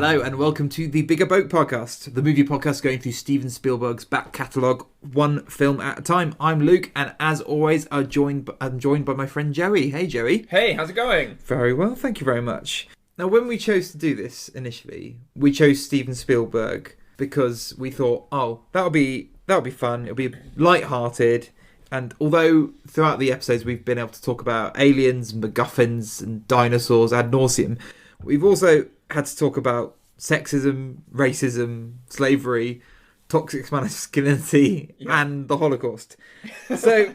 Hello and welcome to the Bigger Boat Podcast, the movie podcast going through Steven Spielberg's back catalogue, one film at a time. I'm Luke, and as always, I'm joined by my friend Joey. Hey, Joey. Hey, how's it going? Very well, thank you very much. Now, when we chose to do this initially, we chose Steven Spielberg because we thought, that'll be fun. It'll be light-hearted. And although throughout the episodes we've been able to talk about aliens, MacGuffins, and dinosaurs ad nauseum, we've also had to talk about sexism, racism, slavery, toxic masculinity, and the Holocaust. So,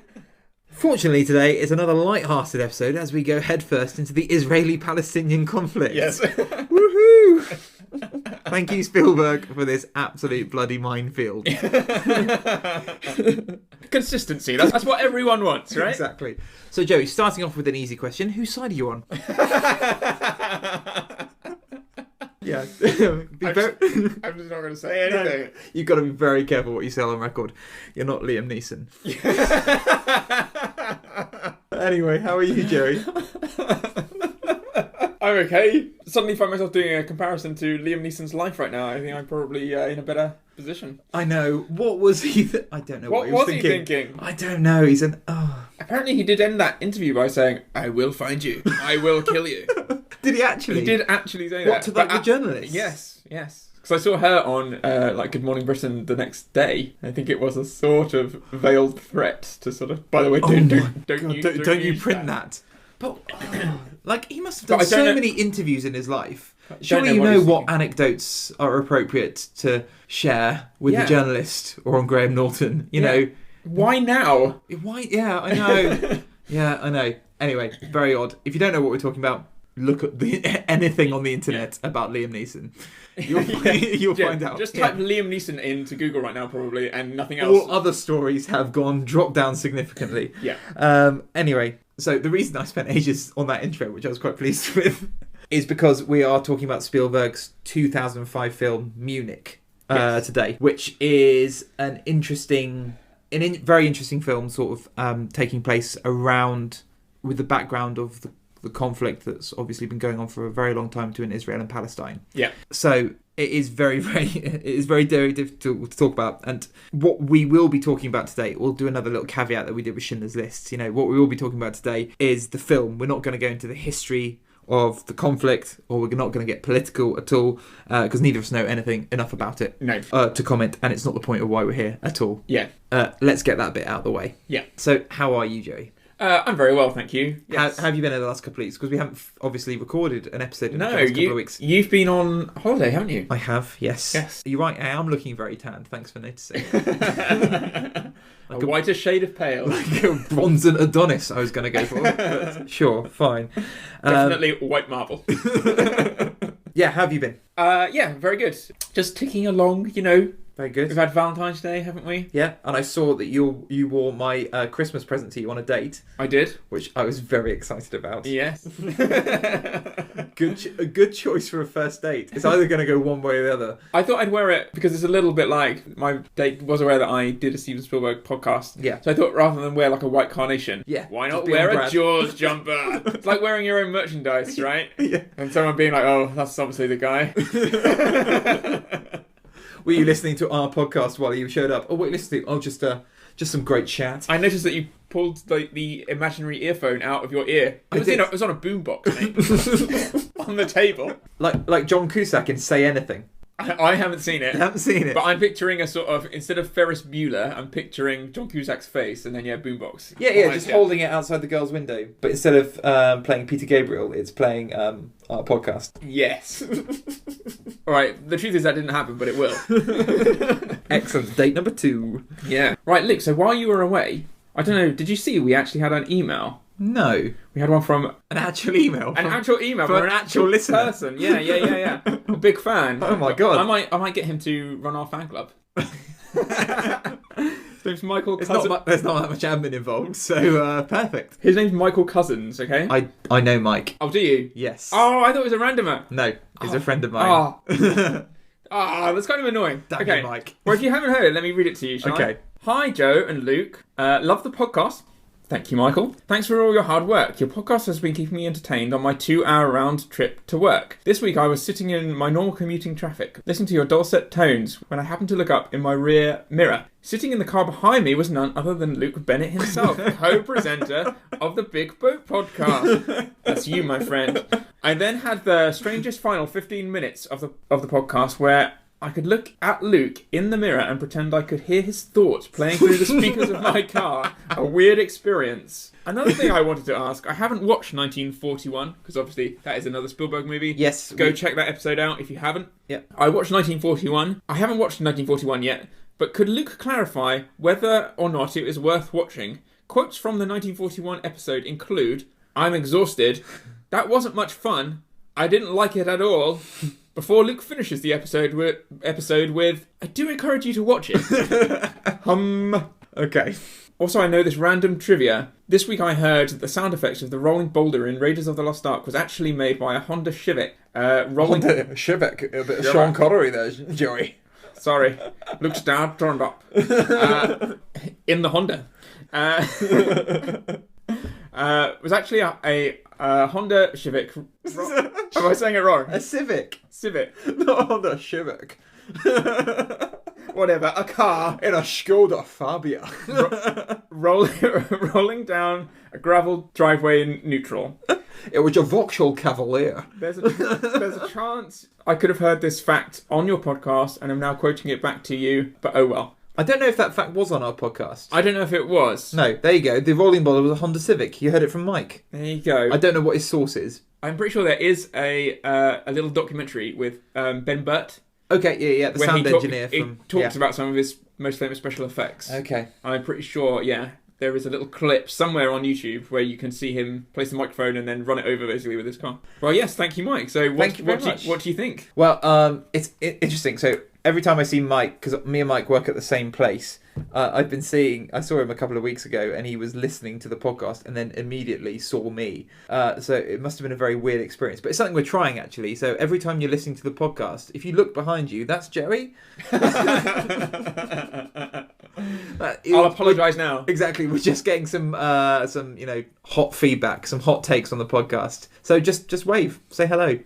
fortunately today is another light-hearted episode as we go headfirst into the Israeli-Palestinian conflict. Yes. Woohoo! Thank you, Spielberg, for this absolute bloody minefield. Consistency, that's what everyone wants, right? Exactly. So, Joey, starting off with an easy question, whose side are you on? Yeah. I'm just not going to say anything. No, you've got to be very careful what you say on record. You're not Liam Neeson. Anyway, how are you, Joey? I'm okay. Suddenly find myself doing a comparison to Liam Neeson's life right now. I think I'm probably in a better position. I know. What was he... I don't know what he was thinking. I don't know. He's an... Apparently he did end that interview by saying, "I will find you. I will kill you." Did he actually? He did actually say that. What, to the journalist? Yes. Because I saw her on Good Morning Britain the next day. I think it was a sort of veiled threat to sort of, by the way, don't you print that. But, he must have done so many interviews in his life. Surely you know what anecdotes are appropriate to share with a journalist or on Graham Norton, you know. Why now? Why? Yeah, I know. Yeah, I know. Anyway, very odd. If you don't know what we're talking about, look at anything on the internet about Liam Neeson. You'll find out. Just type Liam Neeson into Google right now, probably, and nothing else. All other stories have dropped down significantly. Yeah. Anyway, so the reason I spent ages on that intro, which I was quite pleased with, is because we are talking about Spielberg's 2005 film Munich today, which is an very interesting film, sort of taking place around with the background of the conflict that's obviously been going on for a very long time between Israel and Palestine. Yeah. So it is very difficult to talk about. And what we will be talking about today, we'll do another little caveat that we did with Schindler's List. You know, what we will be talking about today is the film. We're not going to go into the history of the conflict, or we're not going to get political at all, because neither of us know enough about it to comment, and it's not the point of why we're here at all. Yeah. Let's get that bit out of the way. Yeah. So, how are you, Joey? I'm very well, thank you. Yes. How have you been in the last couple of weeks? Because we haven't obviously recorded an episode in the last couple of weeks. You've been on holiday, haven't you? I have, yes. Yes. You're right, I am looking very tanned. Thanks for noticing. Like a whiter shade of pale. Like a bronze and Adonis I was going to go for. But sure, fine. Definitely white marble. Yeah, how have you been? Yeah, very good. Just ticking along, you know. Very good. We've had Valentine's Day, haven't we? Yeah, and I saw that you wore my Christmas present to you on a date. I did. Which I was very excited about. Yes. A good choice for a first date. It's either going to go one way or the other. I thought I'd wear it because it's a little bit like my date was aware that I did a Steven Spielberg podcast. Yeah. So I thought rather than wear like a white carnation, why not wear a Jaws jumper? It's like wearing your own merchandise, right? Yeah. And someone being like, "Oh, that's obviously the guy." Were you listening to our podcast while you showed up? Oh, what are you listening to? Oh, just some great chat. I noticed that you pulled the imaginary earphone out of your ear. It was on a boombox, mate. On the table. Like John Cusack in Say Anything. I haven't seen it. I haven't seen it. But I'm picturing a sort of, instead of Ferris Bueller, I'm picturing John Cusack's face and then, boombox. Yeah, just holding it outside the girl's window. But instead of playing Peter Gabriel, it's playing our podcast. Yes. All right, the truth is that didn't happen, but it will. Excellent. Date number 2. Yeah. Right, Luke, so while you were away, I don't know, did you see we actually had an email? No. We had one from... An actual email? An actual email from an actual listener? Person. Yeah. A big fan. Oh my God. I might get him to run our fan club. His name's Michael There's Cousins. not that much admin involved, so perfect. His name's Michael Cousins, okay? I know Mike. Oh, do you? Yes. Oh, I thought it was a randomer. No, he's a friend of mine. That's kind of annoying. Damn okay, you, Mike. Well, if you haven't heard it, let me read it to you, shall I? Hi, Joe and Luke. Love the podcast. Thank you, Michael. Thanks for all your hard work. Your podcast has been keeping me entertained on my 2-hour round trip to work. This week I was sitting in my normal commuting traffic, listening to your dulcet tones when I happened to look up in my rear mirror. Sitting in the car behind me was none other than Luke Bennett himself, co-presenter of the Big Boat Podcast. That's you, my friend. I then had the strangest final 15 minutes of the podcast where I could look at Luke in the mirror and pretend I could hear his thoughts playing through the speakers of my car. A weird experience. Another thing I wanted to ask, I haven't watched 1941, because obviously that is another Spielberg movie. Yes. Go check that episode out if you haven't. Yep. I watched 1941. I haven't watched 1941 yet, but could Luke clarify whether or not it is worth watching? Quotes from the 1941 episode include, "I'm exhausted. That wasn't much fun. I didn't like it at all." Before Luke finishes the episode with, "I do encourage you to watch it." Okay. Also, I know this random trivia. This week I heard that the sound effects of the rolling boulder in Raiders of the Lost Ark was actually made by a Honda Civic. Honda Civic. A bit of Sean Connery there, Joey. Sorry. Luke's dad turned up. In the Honda. Was actually a Honda Civic. Am I saying it wrong? A Civic. Civic. Not a Honda Civic. Whatever. A car. In a Skoda Fabia. rolling down a gravel driveway in neutral. It was a Vauxhall Cavalier. There's a chance I could have heard this fact on your podcast and I'm now quoting it back to you, but oh well. I don't know if that fact was on our podcast. I don't know if it was. No, there you go. The rolling boulder was a Honda Civic. You heard it from Mike. There you go. I don't know what his source is. I'm pretty sure there is a little documentary with Ben Burt. Okay, yeah, the sound engineer. He talks about some of his most famous special effects. Okay. I'm pretty sure, there is a little clip somewhere on YouTube where you can see him place the microphone and then run it over basically with his car. Well, yes, thank you, Mike. So what do you think? Well, it's interesting. So every time I see Mike, because me and Mike work at the same place, I saw him a couple of weeks ago and he was listening to the podcast and then immediately saw me. So it must have been a very weird experience. But it's something we're trying, actually. So every time you're listening to the podcast, if you look behind you, that's Jerry. I'll apologise now. Exactly. We're just getting some hot feedback, some hot takes on the podcast. So just wave. Say hello.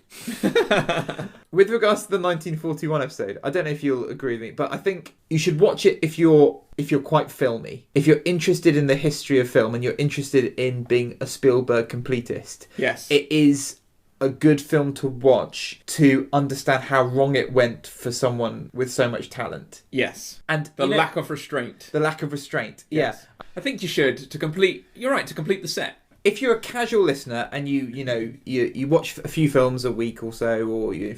With regards to the 1941 episode, I don't know if you'll agree with me, but I think you should watch it if you're quite filmy. If you're interested in the history of film and you're interested in being a Spielberg completist. Yes. It is a good film to watch to understand how wrong it went for someone with so much talent. Yes. And the lack of restraint. The lack of restraint. Yes. Yeah. I think you should to complete the set. If you're a casual listener and you watch a few films a week or so, or you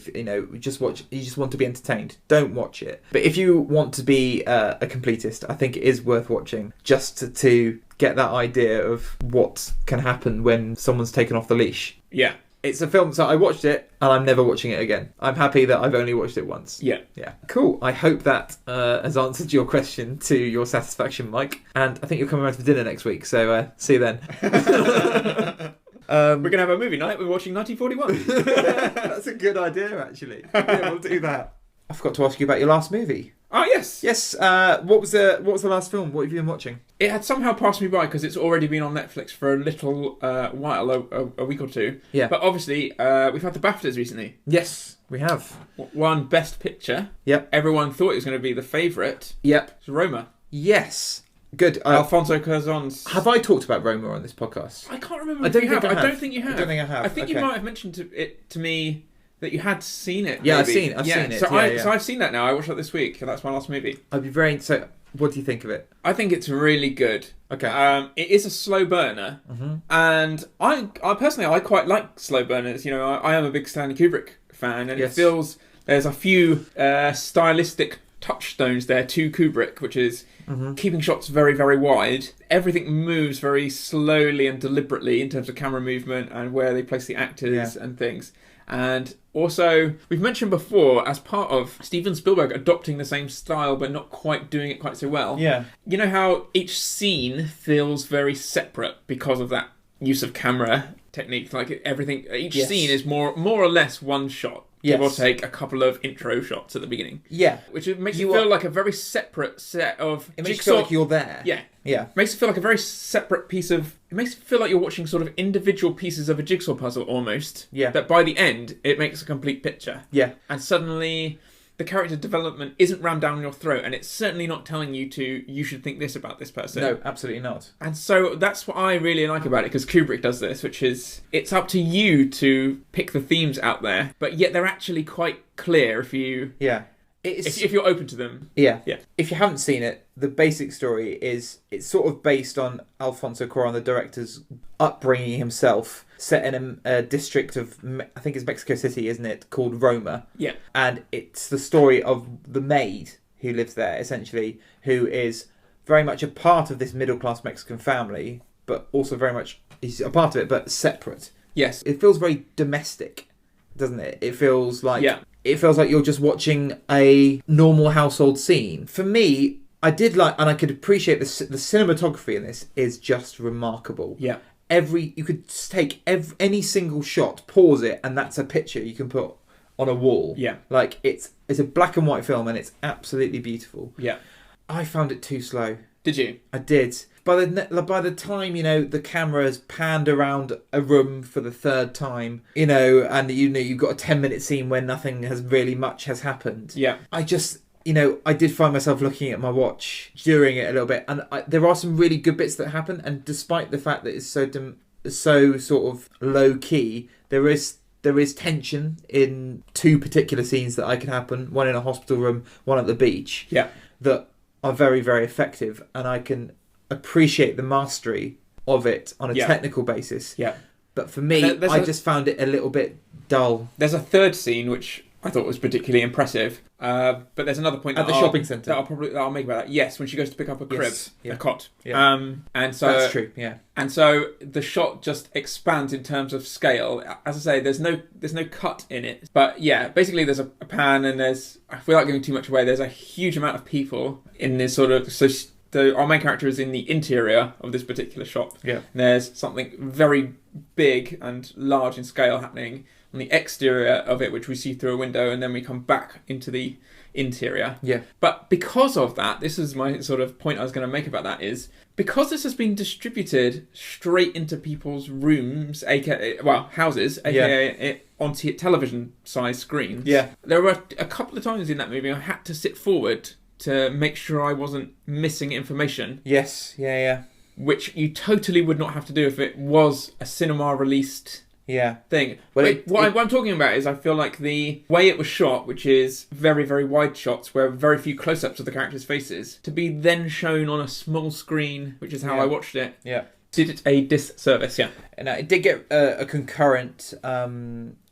just want to be entertained, don't watch it. But if you want to be a completist, I think it is worth watching just to get that idea of what can happen when someone's taken off the leash. Yeah. It's a film, so I watched it, and I'm never watching it again. I'm happy that I've only watched it once. Yeah. Cool. I hope that has answered your question to your satisfaction, Mike. And I think you're coming around for dinner next week, so see you then. We're going to have a movie night. We're watching 1941. That's a good idea, actually. Yeah, we'll do that. I forgot to ask you about your last movie. Oh, yes. Yes. What was the last film? What have you been watching? It had somehow passed me by because it's already been on Netflix for a little while, a week or two. Yeah. But obviously, we've had the BAFTAs recently. Yes, we have. Won Best Picture. Yep. Everyone thought it was going to be the favourite. Yep. It's Roma. Yes. Good. Alfonso Cuarón's... Have I talked about Roma on this podcast? I can't remember I don't think you have. I think you might have mentioned it to me... that you had seen it. Yeah, maybe. I've seen it. So I've seen that now. I watched that this week, and that's my last movie. So what do you think of it? I think it's really good. Okay. It is a slow burner, and I personally quite like slow burners. I am a big Stanley Kubrick fan, and it feels there's a few stylistic touchstones there to Kubrick, which is keeping shots very, very wide. Everything moves very slowly and deliberately in terms of camera movement and where they place the actors and things. And also, we've mentioned before, as part of Steven Spielberg adopting the same style but not quite doing it quite so well. Yeah. You know how each scene feels very separate because of that use of camera technique? Like everything, each scene is more or less one shot. give or Yes. take a couple of intro shots at the beginning. Yeah. Which makes You it feel are- like a very separate set of It makes you jigsaw. feel like you're there. Yeah. Yeah. Makes it feel like a very separate piece of... It makes it feel like you're watching sort of individual pieces of a jigsaw puzzle almost. Yeah. That by the end, it makes a complete picture. Yeah. And suddenly, the character development isn't rammed down your throat, and it's certainly not telling you you should think this about this person. No, absolutely not. And so that's what I really like about it, because Kubrick does this, which is, it's up to you to pick the themes out there, but yet they're actually quite clear if you're open to them. Yeah. Yeah. If you haven't seen it, the basic story is it's sort of based on Alfonso Cuarón, the director's upbringing himself, set in a district of, I think it's Mexico City, isn't it, called Roma. Yeah. And it's the story of the maid who lives there, essentially, who is very much a part of this middle-class Mexican family, but also very much, he's a part of it, but separate. Yes. It feels very domestic, doesn't it? It feels like... Yeah. It feels like you're just watching a normal household scene. For me, I did like, and I could appreciate the cinematography in this is just remarkable. Yeah. You could take any single shot, pause it, and that's a picture you can put on a wall. Yeah. Like it's a black and white film, and it's absolutely beautiful. Yeah. I found it too slow. Did you? I did. By the time, the camera's panned around a room for the third time, and you've got a 10-minute scene where nothing has happened. Yeah. I just, I did find myself looking at my watch during it a little bit, and there are some really good bits that happen, and despite the fact that it's so sort of low key, there is tension in two particular scenes that can happen, one in a hospital room, one at the beach. Yeah. That are very, very effective, and I can appreciate the mastery of it on a technical basis. Yeah. But for me, I just found it a little bit dull. There's a third scene which I thought was particularly impressive. But there's another point at the shopping centre that I'll make about that. Yes, when she goes to pick up a crib, a cot. Yeah. And so that's true. Yeah. And so the shot just expands in terms of scale. As I say, there's no cut in it. But yeah, basically there's a pan, and without giving too much away, there's a huge amount of people in this sort of... our main character is in the interior of this particular shop. Yeah. And there's something very big and large in scale happening on the exterior of it, which we see through a window, and then we come back into the interior. Yeah. But because of that, this is my sort of point I was going to make about that, is because this has been distributed straight into people's rooms, houses, aka on television-sized screens. Yeah. There were a couple of times in that movie I had to sit forward to make sure I wasn't missing information. Yes. Yeah. Which you totally would not have to do if it was a cinema-released thing. Well, what I'm talking about is I feel like the way it was shot, which is very, very wide shots where very few close-ups of the characters' faces, to be then shown on a small screen, which is how I watched it, did it a disservice, And it did get a concurrent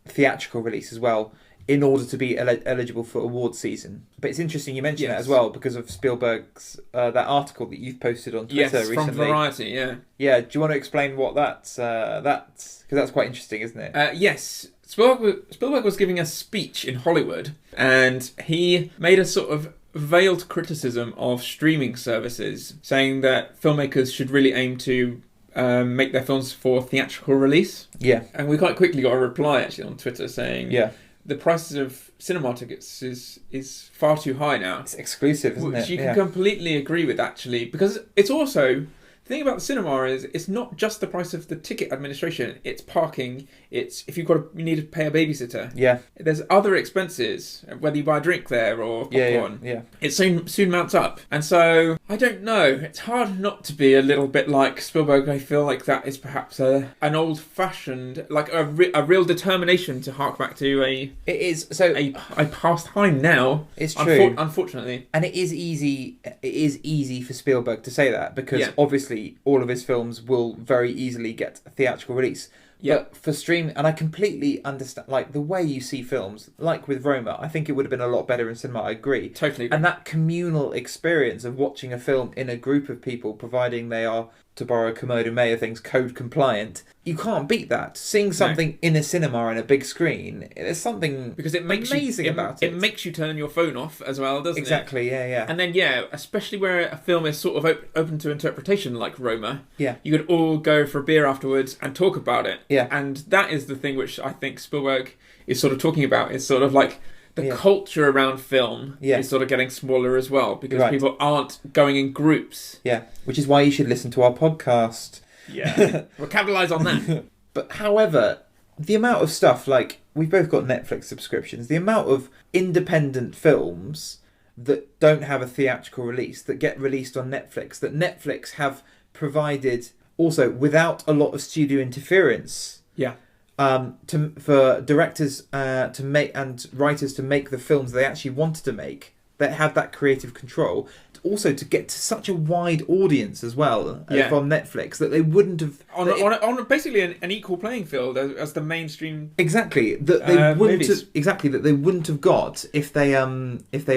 theatrical release as well, in order to be eligible for award season. But it's interesting you mention that as well, because of Spielberg's that article that you've posted on Twitter recently. Yes, from Variety, yeah. Yeah, do you want to explain what that's because that's quite interesting, isn't it? Yes. Spielberg was giving a speech in Hollywood, and he made a sort of veiled criticism of streaming services, saying that filmmakers should really aim to make their films for theatrical release. Yeah. And we quite quickly got a reply actually on Twitter saying the prices of cinema tickets is far too high now. It's exclusive, isn't it? Which you can completely agree with, actually, because it's also... The thing about the cinema is it's not just the price of the ticket administration. It's parking. It's if you need to pay a babysitter. Yeah. There's other expenses, whether you buy a drink there or popcorn. Yeah. It soon mounts up. And so, I don't know. It's hard not to be a little bit like Spielberg. I feel like that is perhaps an old-fashioned, like a real determination to hark back to It is. So a past time now. It's true. Unfortunately. And it is easy for Spielberg to say that, because obviously all of his films will very easily get a theatrical release. Yeah. But for streaming, and I completely understand, like the way you see films, like with Roma, I think it would have been a lot better in cinema. I agree. Totally agree. And that communal experience of watching a film in a group of people, providing they are to borrow Komodo Mayer things, code compliant. You can't beat that. Seeing something in a cinema on a big screen, there's something because it makes amazing about it. It makes you turn your phone off as well, doesn't it? Exactly, yeah. And then, especially where a film is sort of open to interpretation, like Roma, yeah, you could all go for a beer afterwards and talk about it. Yeah. And that is the thing which I think Spielberg is sort of talking about, is sort of like the culture around film is sort of getting smaller as well, because people aren't going in groups. Yeah, which is why you should listen to our podcast. Yeah, we'll capitalise on that. But however, the amount of stuff, like, we've both got Netflix subscriptions, the amount of independent films that don't have a theatrical release, that get released on Netflix, that Netflix have provided also without a lot of studio interference. Yeah. For directors to make and writers to make the films they actually wanted to make, that had that creative control, also to get to such a wide audience as well from Netflix, that they wouldn't have on basically an equal playing field as the mainstream. Exactly, that they wouldn't movies. That they wouldn't have got if they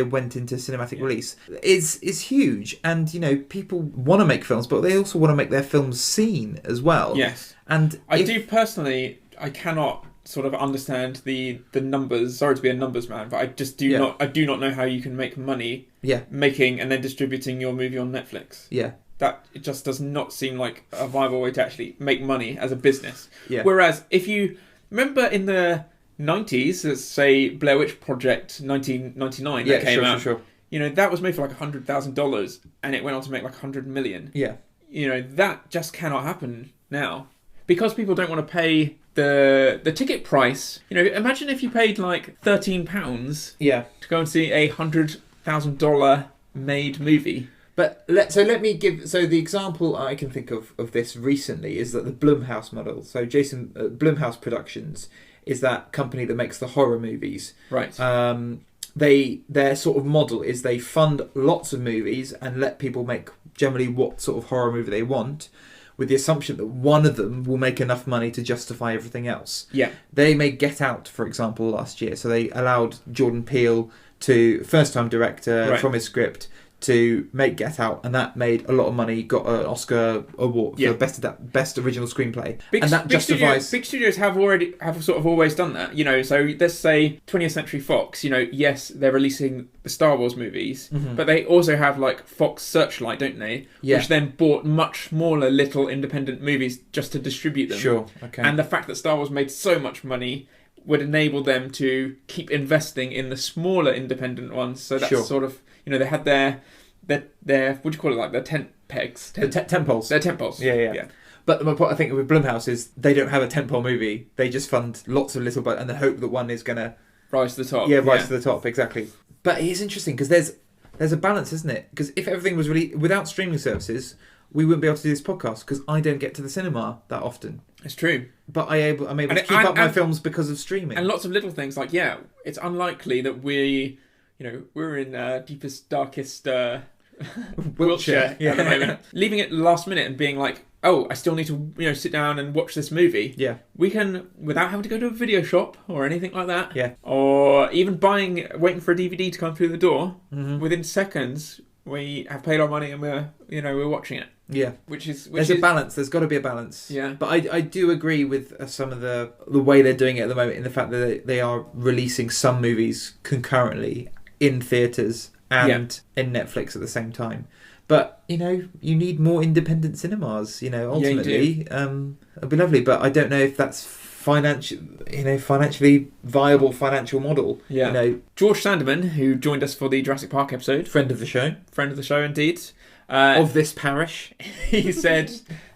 went into cinematic release is huge. And people want to make films, but they also want to make their films seen as well. Yes, and I do personally. I cannot sort of understand the numbers. Sorry to be a numbers man, but I just do not. I do not know how you can make money. Making and then distributing your movie on Netflix. That it just does not seem like a viable way to actually make money as a business. Whereas if you remember in the 90s, let's say Blair Witch Project 1999 that came out. Sure. That was made for like $100,000 and it went on to make like 100 million. That just cannot happen now because people don't want to pay the ticket price. Imagine if you paid like £13 to go and see a $100,000 made movie. But let me give the example I can think of this recently is that the Blumhouse model. So Blumhouse Productions is that company that makes the horror movies. Right. Their sort of model is they fund lots of movies and let people make generally what sort of horror movie they want, with the assumption that one of them will make enough money to justify everything else. They made Get Out, for example, last year. So they allowed Jordan Peele, first-time director from his script, to make Get Out, and that made a lot of money, got an Oscar award for best original screenplay. Big studios have sort of always done that. So let's say 20th Century Fox, yes, they're releasing the Star Wars movies, but they also have like Fox Searchlight, don't they? Which then bought much smaller little independent movies just to distribute them. Sure, okay. And the fact that Star Wars made so much money would enable them to keep investing in the smaller independent ones. So that's sort of, they had their what do you call it, like their tent pegs? Tent poles. Their tent poles. Yeah. But my point, I think, with Blumhouse is they don't have a tentpole movie. They just fund lots of little, and they hope that one is going to rise to the top. Rise to the top, exactly. But it is interesting because there's a balance, isn't it? Because if everything was really without streaming services, we wouldn't be able to do this podcast because I don't get to the cinema that often. It's true. But I'm able to keep up my films because of streaming. And lots of little things like, it's unlikely that we're in deepest, darkest Wiltshire at the moment. Leaving it last minute and being like, oh, I still need to sit down and watch this movie. We can, without having to go to a video shop or anything like that. Or even waiting for a DVD to come through the door. Within seconds, we have paid our money and we're watching it. There's a balance. There's got to be a balance. But I do agree with some of the way they're doing it at the moment, in the fact that they are releasing some movies concurrently in theatres and in Netflix at the same time. But you need more independent cinemas. Ultimately, it'd be lovely. But I don't know if that's financially viable financial model. George Sanderman, who joined us for the Jurassic Park episode, friend of the show indeed, of this parish, he said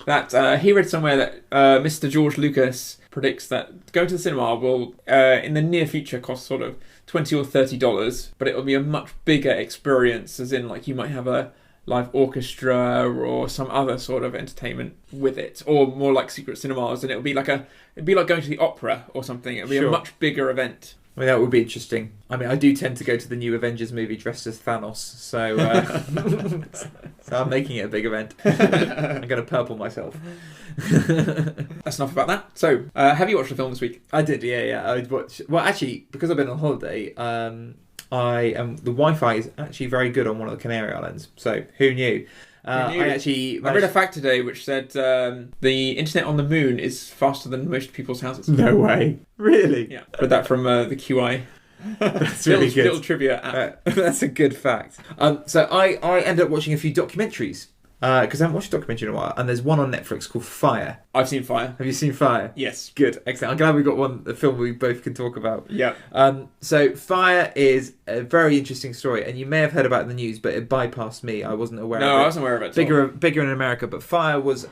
that he read somewhere that Mr. George Lucas predicts that going to the cinema will in the near future cost sort of $20 or $30, but it will be a much bigger experience, as in like you might have a live orchestra or some other sort of entertainment with it, or more like secret cinemas, and it'd be like going to the opera or something. It'd be a much bigger event. I mean, that would be interesting. I mean, I do tend to go to the new Avengers movie dressed as Thanos, so so I'm making it a big event. I'm going to purple myself. That's enough about that. So, have you watched a film this week? I did, yeah. I watched. Well, actually, because I've been on holiday, the Wi-Fi is actually very good on one of the Canary Islands. So who knew? I read a fact today which said the internet on the moon is faster than most people's houses. No way. Really? Yeah. Read that from the QI. That's really good. Little trivia app. That's a good fact. So I ended up watching a few documentaries because I haven't watched a documentary in a while, and there's one on Netflix called Fire. I've seen Fire. Have you seen Fire? Yes. Good, excellent. I'm glad we got a film we both can talk about. Yeah. So Fire is a very interesting story, and you may have heard about it in the news, but it bypassed me. I wasn't aware of it. No, I wasn't aware of it. Bigger in America, but Fire was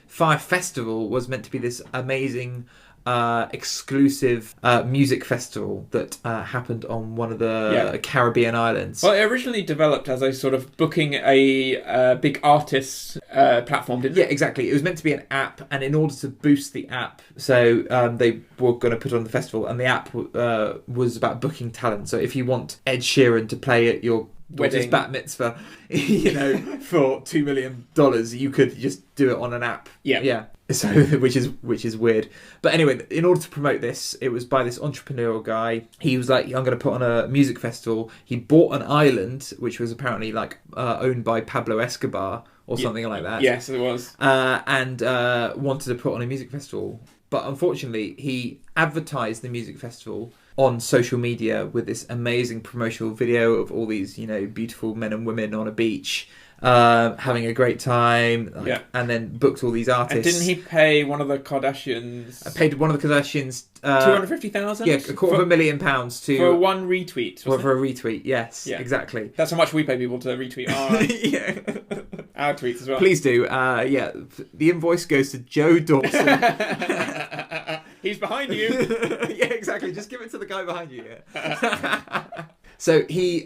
Fire Festival was meant to be this amazing exclusive music festival that happened on one of the Caribbean islands. Well, it originally developed as a sort of booking a big artist platform, didn't it? Yeah, exactly. It was meant to be an app, and in order to boost the app, so they were going to put on the festival, and the app was about booking talent. So if you want Ed Sheeran to play at your daughter's bat mitzvah, for $2 million, you could just do it on an app. Yeah. So which is weird. But anyway, in order to promote this, it was by this entrepreneurial guy. He was like, I'm going to put on a music festival. He bought an island, which was apparently like owned by Pablo Escobar or something like that. Yes, it was. And wanted to put on a music festival. But unfortunately, he advertised the music festival on social media with this amazing promotional video of all these, beautiful men and women on a beach, having a great time, and then booked all these artists. And didn't he pay one of the Kardashians? I paid one of the Kardashians £250,000. Yeah, £250,000 to for one retweet. For a retweet, yes, exactly. That's how much we pay people to retweet our tweets as well. Please do. The invoice goes to Joe Dawson. He's behind you. Yeah, exactly. Just give it to the guy behind you. Yeah. So he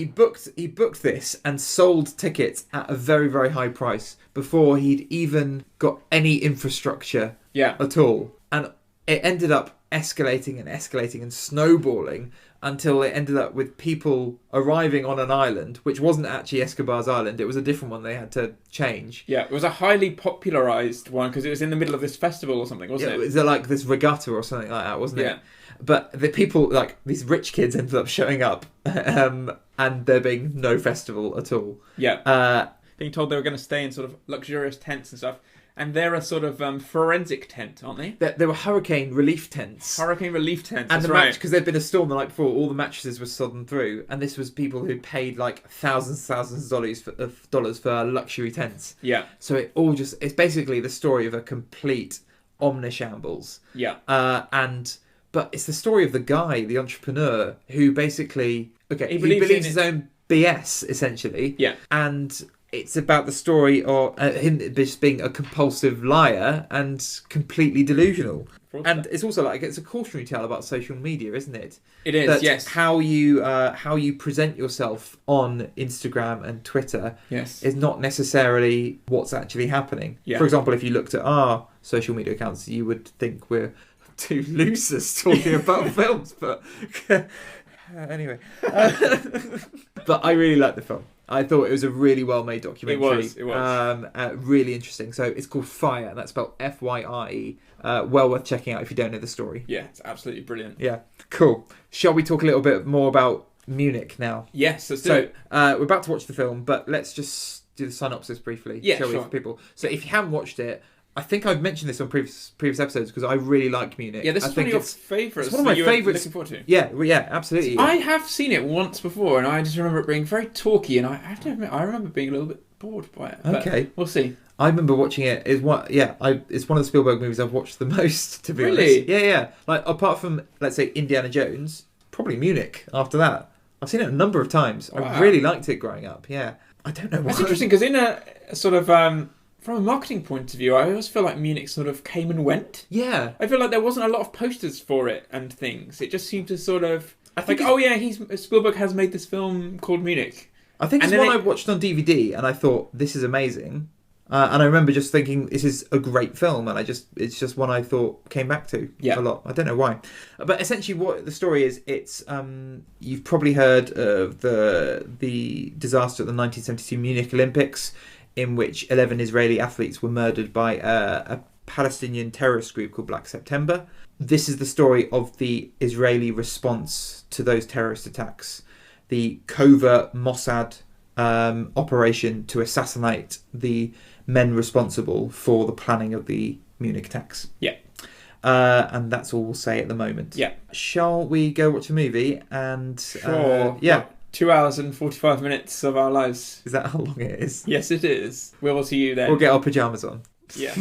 booked this and sold tickets at a very, very high price before he'd even got any infrastructure at all. And it ended up escalating and snowballing until it ended up with people arriving on an island, which wasn't actually Escobar's island. It was a different one they had to change. Yeah, it was a highly popularised one because it was in the middle of this festival or something, wasn't it? It was like this regatta or something like that, wasn't it? Yeah. But the people, like these rich kids, ended up showing up, and there being no festival at all. Yeah. Being told they were going to stay in sort of luxurious tents and stuff. And they're a sort of forensic tent, aren't they? They were hurricane relief tents. And that's right. Because there'd been a storm the night before, all the mattresses were sodden through. And this was people who paid like thousands of dollars for luxury tents. Yeah. So it's basically the story of a complete omnishambles. Yeah. But it's the story of the guy, the entrepreneur, who basically, he believes his own BS, essentially. Yeah. And it's about the story of him just being a compulsive liar and completely delusional. And it's also it's a cautionary tale about social media, isn't it? It is, yes. How you present yourself on Instagram and Twitter is not necessarily what's actually happening. Yeah. For example, if you looked at our social media accounts, you would think we're two losers talking about films. But anyway. But I really like the film. I thought it was a really well-made documentary. It was. Really interesting. So it's called Fire, and that's spelled Fye. Well worth checking out if you don't know the story. Yeah, it's absolutely brilliant. Yeah, cool. Shall we talk a little bit more about Munich now? Yes, let's do it. We're about to watch the film, but let's just do the synopsis briefly, shall we, for people? So if you haven't watched it, I think I've mentioned this on previous episodes because I really like Munich. Yeah, this is one of your favourites. It's one of my favourites. Looking forward to. Yeah, absolutely. I have seen it once before, and I just remember it being very talky, and I have to admit, I remember being a little bit bored by it. Okay, we'll see. I remember watching it. It's one of the Spielberg movies I've watched the most. To be honest, yeah. Like apart from let's say Indiana Jones, probably Munich. After that, I've seen it a number of times. Wow. I really liked it growing up. Yeah, I don't know why. That's interesting because in a sort of from a marketing point of view, I always feel like Munich sort of came and went. Yeah. I feel like there wasn't a lot of posters for it and things. It just seemed to sort of Spielberg has made this film called Munich. I think it's one I watched on DVD and I thought this is amazing. And I remember just thinking this is a great film, and it's just one I thought came back to a lot. I don't know why, but essentially what the story is, it's you've probably heard of the disaster at the 1972 Munich Olympics, in which 11 Israeli athletes were murdered by a Palestinian terrorist group called Black September. this is the story of the Israeli response to those terrorist attacks, the covert Mossad operation to assassinate the men responsible for the planning of the Munich attacks. Yeah. And that's all we'll say at the moment. Yeah. Shall we go watch a movie? And Sure. yeah. 2 hours and 45 minutes of our lives. Is that how long it is? Yes, it is. We'll see you then. We'll get our pyjamas on. Yeah.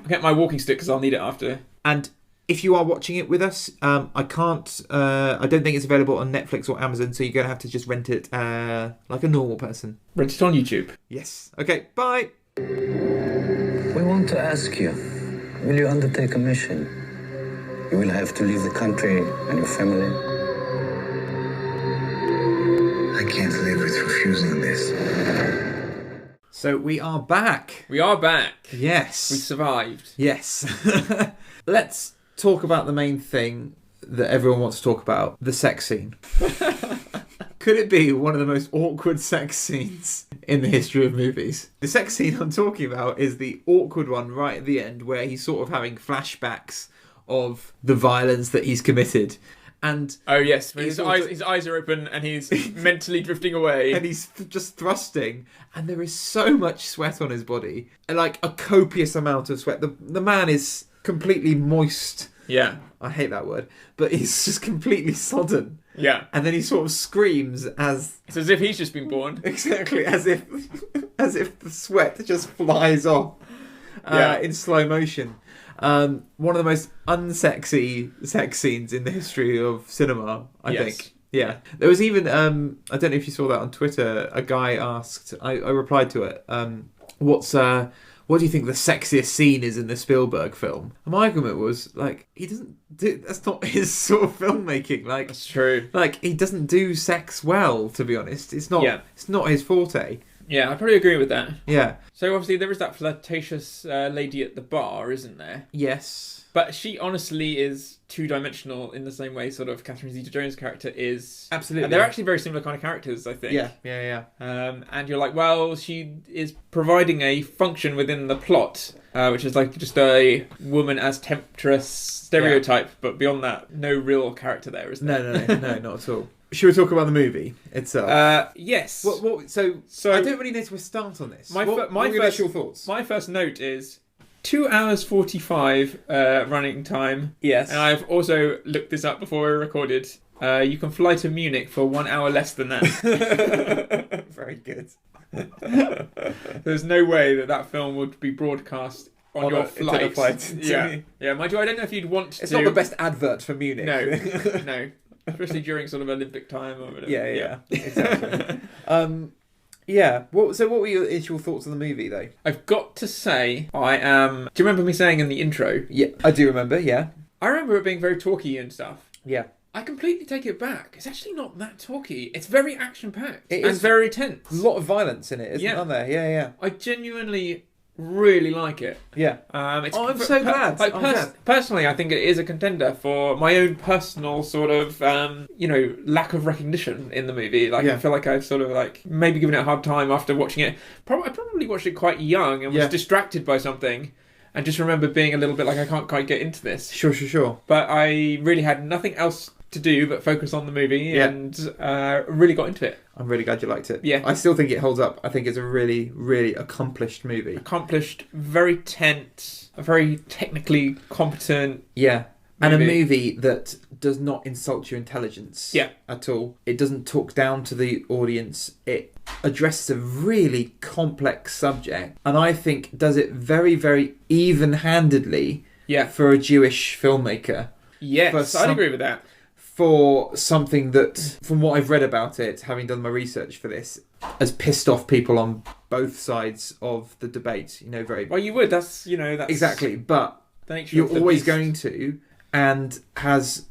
Get my walking stick because I'll need it after. And if you are watching it with us, I don't think it's available on Netflix or Amazon, so you're going to have to just rent it like a normal person. Rent it on YouTube. Yes. Okay, bye. We want to ask you, will you undertake a mission? You will have to leave the country and your family. I can't live with refusing this. So we are back. We are back. Yes. We survived. Yes. Let's talk about the main thing that everyone wants to talk about, the sex scene. Could it be one of the most awkward sex scenes in the history of movies? The sex scene I'm talking about is the awkward one right at the end where he's sort of having flashbacks of the violence that he's committed. And oh yes, his eyes are open and he's mentally drifting away. And he's just thrusting, and there is so much sweat on his body, like a copious amount of sweat. The man is completely moist. Yeah. I hate that word, but he's just completely sodden. Yeah. And then he sort of screams as... It's as if he's just been born. Exactly, as if the sweat just flies off in slow motion. One of the most unsexy sex scenes in the history of cinema, I think. Yeah. There was even, I don't know if you saw that on Twitter, a guy asked, I replied to it, what do you think the sexiest scene is in the Spielberg film? And my argument was, like, he doesn't do... That's not his sort of filmmaking. Like, that's true. Like, he doesn't do sex well, to be honest. It's not his forte. Yeah, I probably agree with that. Yeah. So obviously there is that flirtatious lady at the bar, isn't there? Yes. But she honestly is two-dimensional in the same way sort of Catherine Zeta-Jones' character is. Absolutely. And they're actually very similar kind of characters, I think. Yeah. And you're like, well, she is providing a function within the plot, which is like just a woman as temptress stereotype, but beyond that, no real character there, is there? No, not at all. Should we talk about the movie itself? Yes. So I don't really know where to start on this. What are your initial thoughts? My first note is 2 hours 45 running time. Yes. And I've also looked this up before we recorded. You can fly to Munich for 1 hour less than that. Very good. There's no way that film would be broadcast on your flight. Yeah. Mind you, I don't know if you'd want to. It's not the best advert for Munich. No. Especially during sort of Olympic time or whatever. Yeah. Exactly. Yeah. So what were your initial thoughts on the movie, though? I've got to say, I am... Do you remember me saying in the intro? Yeah, I do remember, yeah. I remember it being very talky and stuff. Yeah. I completely take it back. It's actually not that talky. It's very action-packed. It and is very tense. A lot of violence in it, isn't there? Yeah. I genuinely really like it. Yeah. I'm so glad. Personally, I think it is a contender for my own personal sort of, lack of recognition in the movie. Like, I feel like I've sort of like maybe given it a hard time after watching it. I probably watched it quite young and was distracted by something. And just remember being a little bit like, I can't quite get into this. Sure. But I really had nothing else to do but focus on the movie and really got into it. I'm really glad you liked it. Yeah. I still think it holds up. I think it's a really, really accomplished movie. Accomplished, very tense, very technically competent. Yeah. And a movie that does not insult your intelligence at all. It doesn't talk down to the audience. It addresses a really complex subject. And I think does it very, very even-handedly for a Jewish filmmaker. Yes, I'd agree with that. For something that, from what I've read about it, having done my research for this, has pissed off people on both sides of the debate. Very well. You would. That's exactly. But you're always going to, and has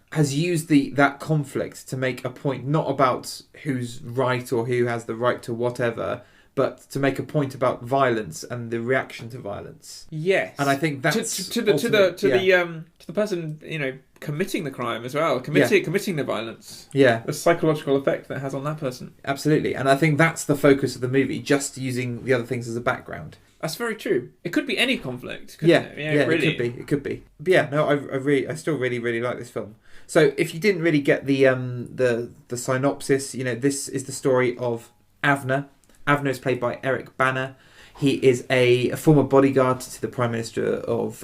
used that conflict to make a point, not about who's right or who has the right to whatever, but to make a point about violence and the reaction to violence. Yes, and I think that's to the person committing the crime as well, committing the violence. Yeah, the psychological effect that has on that person. Absolutely, and I think that's the focus of the movie. Just using the other things as a background. That's very true. It could be any conflict. Yeah, It? really. It could be. But yeah, no, I still really, really like this film. So if you didn't really get the synopsis, this is the story of Avner. Avner is played by Eric Bana. He is a former bodyguard to the Prime Minister of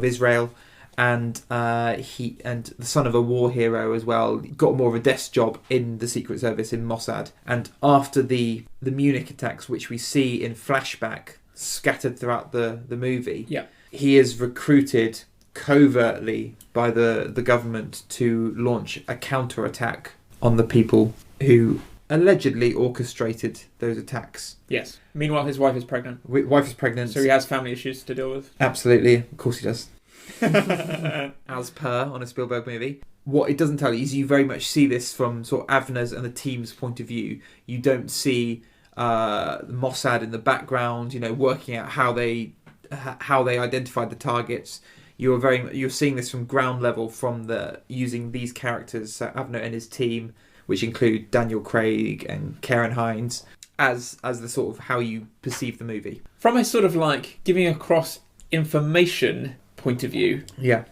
Israel, and the son of a war hero as well. Got more of a desk job in the Secret Service in Mossad. And after the Munich attacks, which we see in flashback scattered throughout the movie, he is recruited covertly by the government to launch a counterattack on the people who allegedly orchestrated those attacks. Yes. Meanwhile, his wife is pregnant. Wife is pregnant. So he has family issues to deal with. Absolutely. Of course he does. As per on a Spielberg movie. What it doesn't tell you is you very much see this from sort of Avner's and the team's point of view. You don't see Mossad in the background, working out how they identified the targets. You're seeing this from ground level, from using these characters, Avner and his team, which include Daniel Craig and Karen Hines, as the sort of how you perceive the movie. From a sort of like giving across information point of view. Yeah.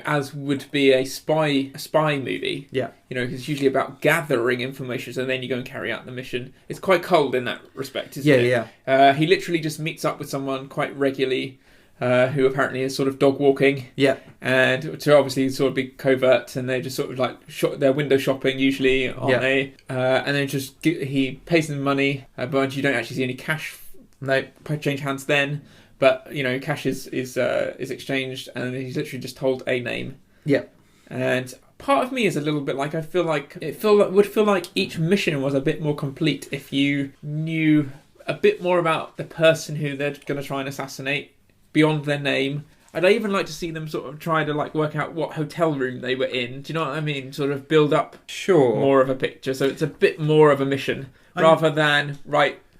As would be a spy movie. Yeah. It's usually about gathering information, so then you go and carry out the mission. It's quite cold in that respect, isn't it? Yeah. He literally just meets up with someone quite regularly, who apparently is sort of dog walking. Yeah. And to obviously sort of be covert, and they just sort of like they're window shopping usually, aren't they? And then he pays them money, but you don't actually see any cash. No, change hands then. But cash is exchanged, and he's literally just told a name. Yeah. And part of me is a little bit like, I feel like would feel like each mission was a bit more complete if you knew a bit more about the person who they're going to try and assassinate beyond their name. I'd even like to see them sort of try to like work out what hotel room they were in. Do you know what I mean? Sort of build up more of a picture, so it's a bit more of a mission rather than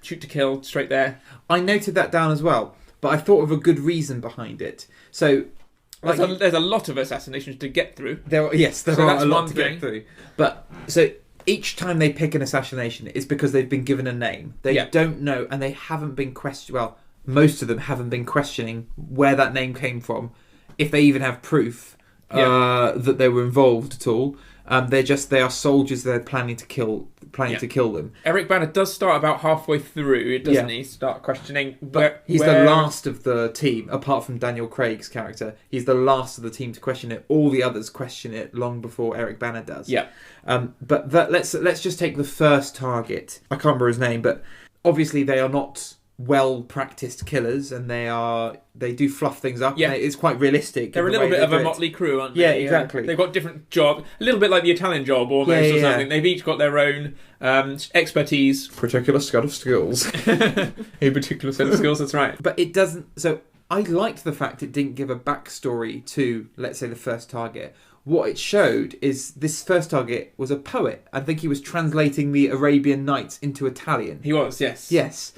shoot to kill straight there. I noted that down as well. But I thought of a good reason behind it. So, there's a lot of assassinations to get through. There are a lot to get through. But so each time they pick an assassination, it's because they've been given a name. They don't know, and they haven't been questioned. Well, most of them haven't been questioning where that name came from, if they even have proof that they were involved at all. They are soldiers. They're planning to kill them. Eric Bana does start about halfway through, doesn't he? Start questioning. But he's the last of the team, apart from Daniel Craig's character. He's the last of the team to question it. All the others question it long before Eric Bana does. Yeah. But let's just take the first target. I can't remember his name, but obviously they are not well-practiced killers, and they do fluff things up. Yeah. It's quite realistic. They're a little bit of a motley crew, aren't they? Yeah, exactly. They've got different jobs, a little bit like the Italian Job almost, or something. They've each got their own expertise. Particular set of skills. A particular set of skills, that's right. But it doesn't... So I liked the fact it didn't give a backstory to, let's say, the first target. What it showed is this first target was a poet. I think he was translating the Arabian Nights into Italian. He was, yes. Yes.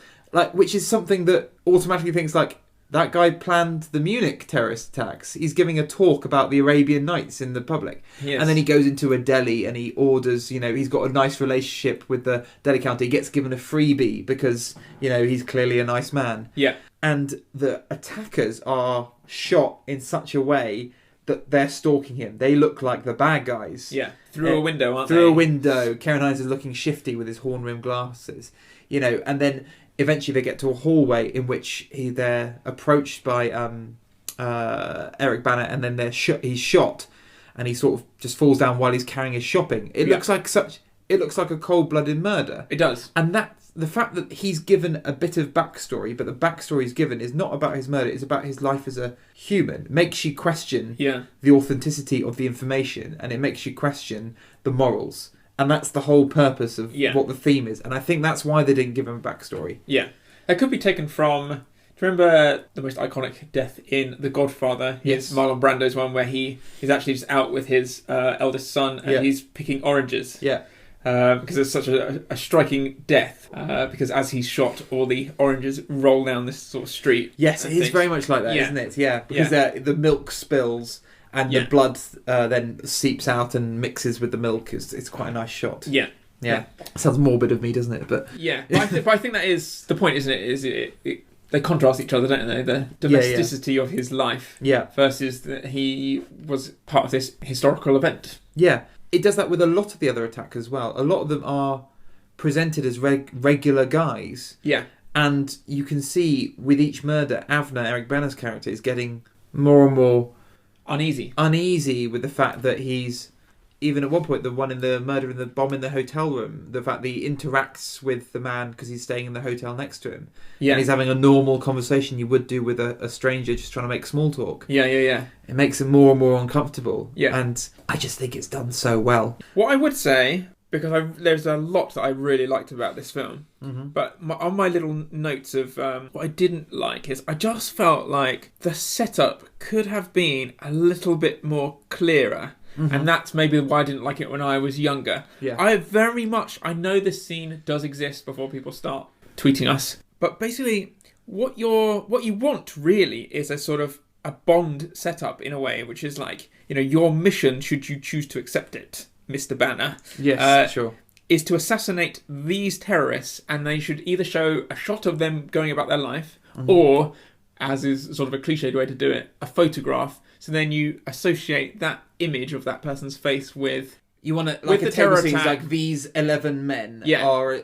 Which is something that automatically thinks that guy planned the Munich terrorist attacks. He's giving a talk about the Arabian Nights in the public. Yes. And then he goes into a deli and he orders, he's got a nice relationship with the deli counter. He gets given a freebie because, he's clearly a nice man. Yeah. And the attackers are shot in such a way that they're stalking him. They look like the bad guys. Yeah. Through a window, aren't they? Through a window. Karen Hines is looking shifty with his horn-rimmed glasses. And then eventually they get to a hallway in which they're approached by Eric Bana, and then he's shot, and he sort of just falls down while he's carrying his shopping. It looks like a cold-blooded murder. It does. And that the fact that he's given a bit of backstory, but the backstory he's given is not about his murder, it's about his life as a human. Makes you question the authenticity of the information, and it makes you question the morals. And that's the whole purpose of what the theme is. And I think that's why they didn't give him a backstory. Yeah. That could be taken from... Do you remember the most iconic death in The Godfather? Yes. Marlon Brando's one where he's actually just out with his eldest son and he's picking oranges. Yeah. Because it's such a striking death. Because as he's shot, all the oranges roll down this sort of street. Yes, it is very much like that, isn't it? Yeah. Because the milk spills... And the blood then seeps out and mixes with the milk. It's quite a nice shot. Yeah. Sounds morbid of me, doesn't it? But yeah, but I think that is the point, isn't it? Is it they contrast each other, don't they? The domesticity of his life versus that he was part of this historical event. Yeah. It does that with a lot of the other attackers as well. A lot of them are presented as regular guys. Yeah. And you can see with each murder, Avner, Eric Bana's character, is getting more and more uneasy with the fact that he's, even at one point, the one in the murder in the bomb in the hotel room, the fact that he interacts with the man because he's staying in the hotel next to him. Yeah. And he's having a normal conversation you would do with a stranger just trying to make small talk. Yeah. It makes him more and more uncomfortable. Yeah. And I just think it's done so well. What I would say, because there's a lot that I really liked about this film, but on my little notes of what I didn't like is I just felt like the setup could have been a little bit more clearer. And that's maybe why I didn't like it when I was younger. Yeah. I know this scene does exist before people start tweeting us, but basically what you want really is a sort of a Bond setup in a way, which is like, your mission, should you choose to accept it, Mr. Banner. Yes, sure. Is to assassinate these terrorists, and they should either show a shot of them going about their life, or, as is sort of a cliched way to do it, a photograph. So then you associate that image of that person's face with... You want to, like, with a terror scene, like these 11 men are,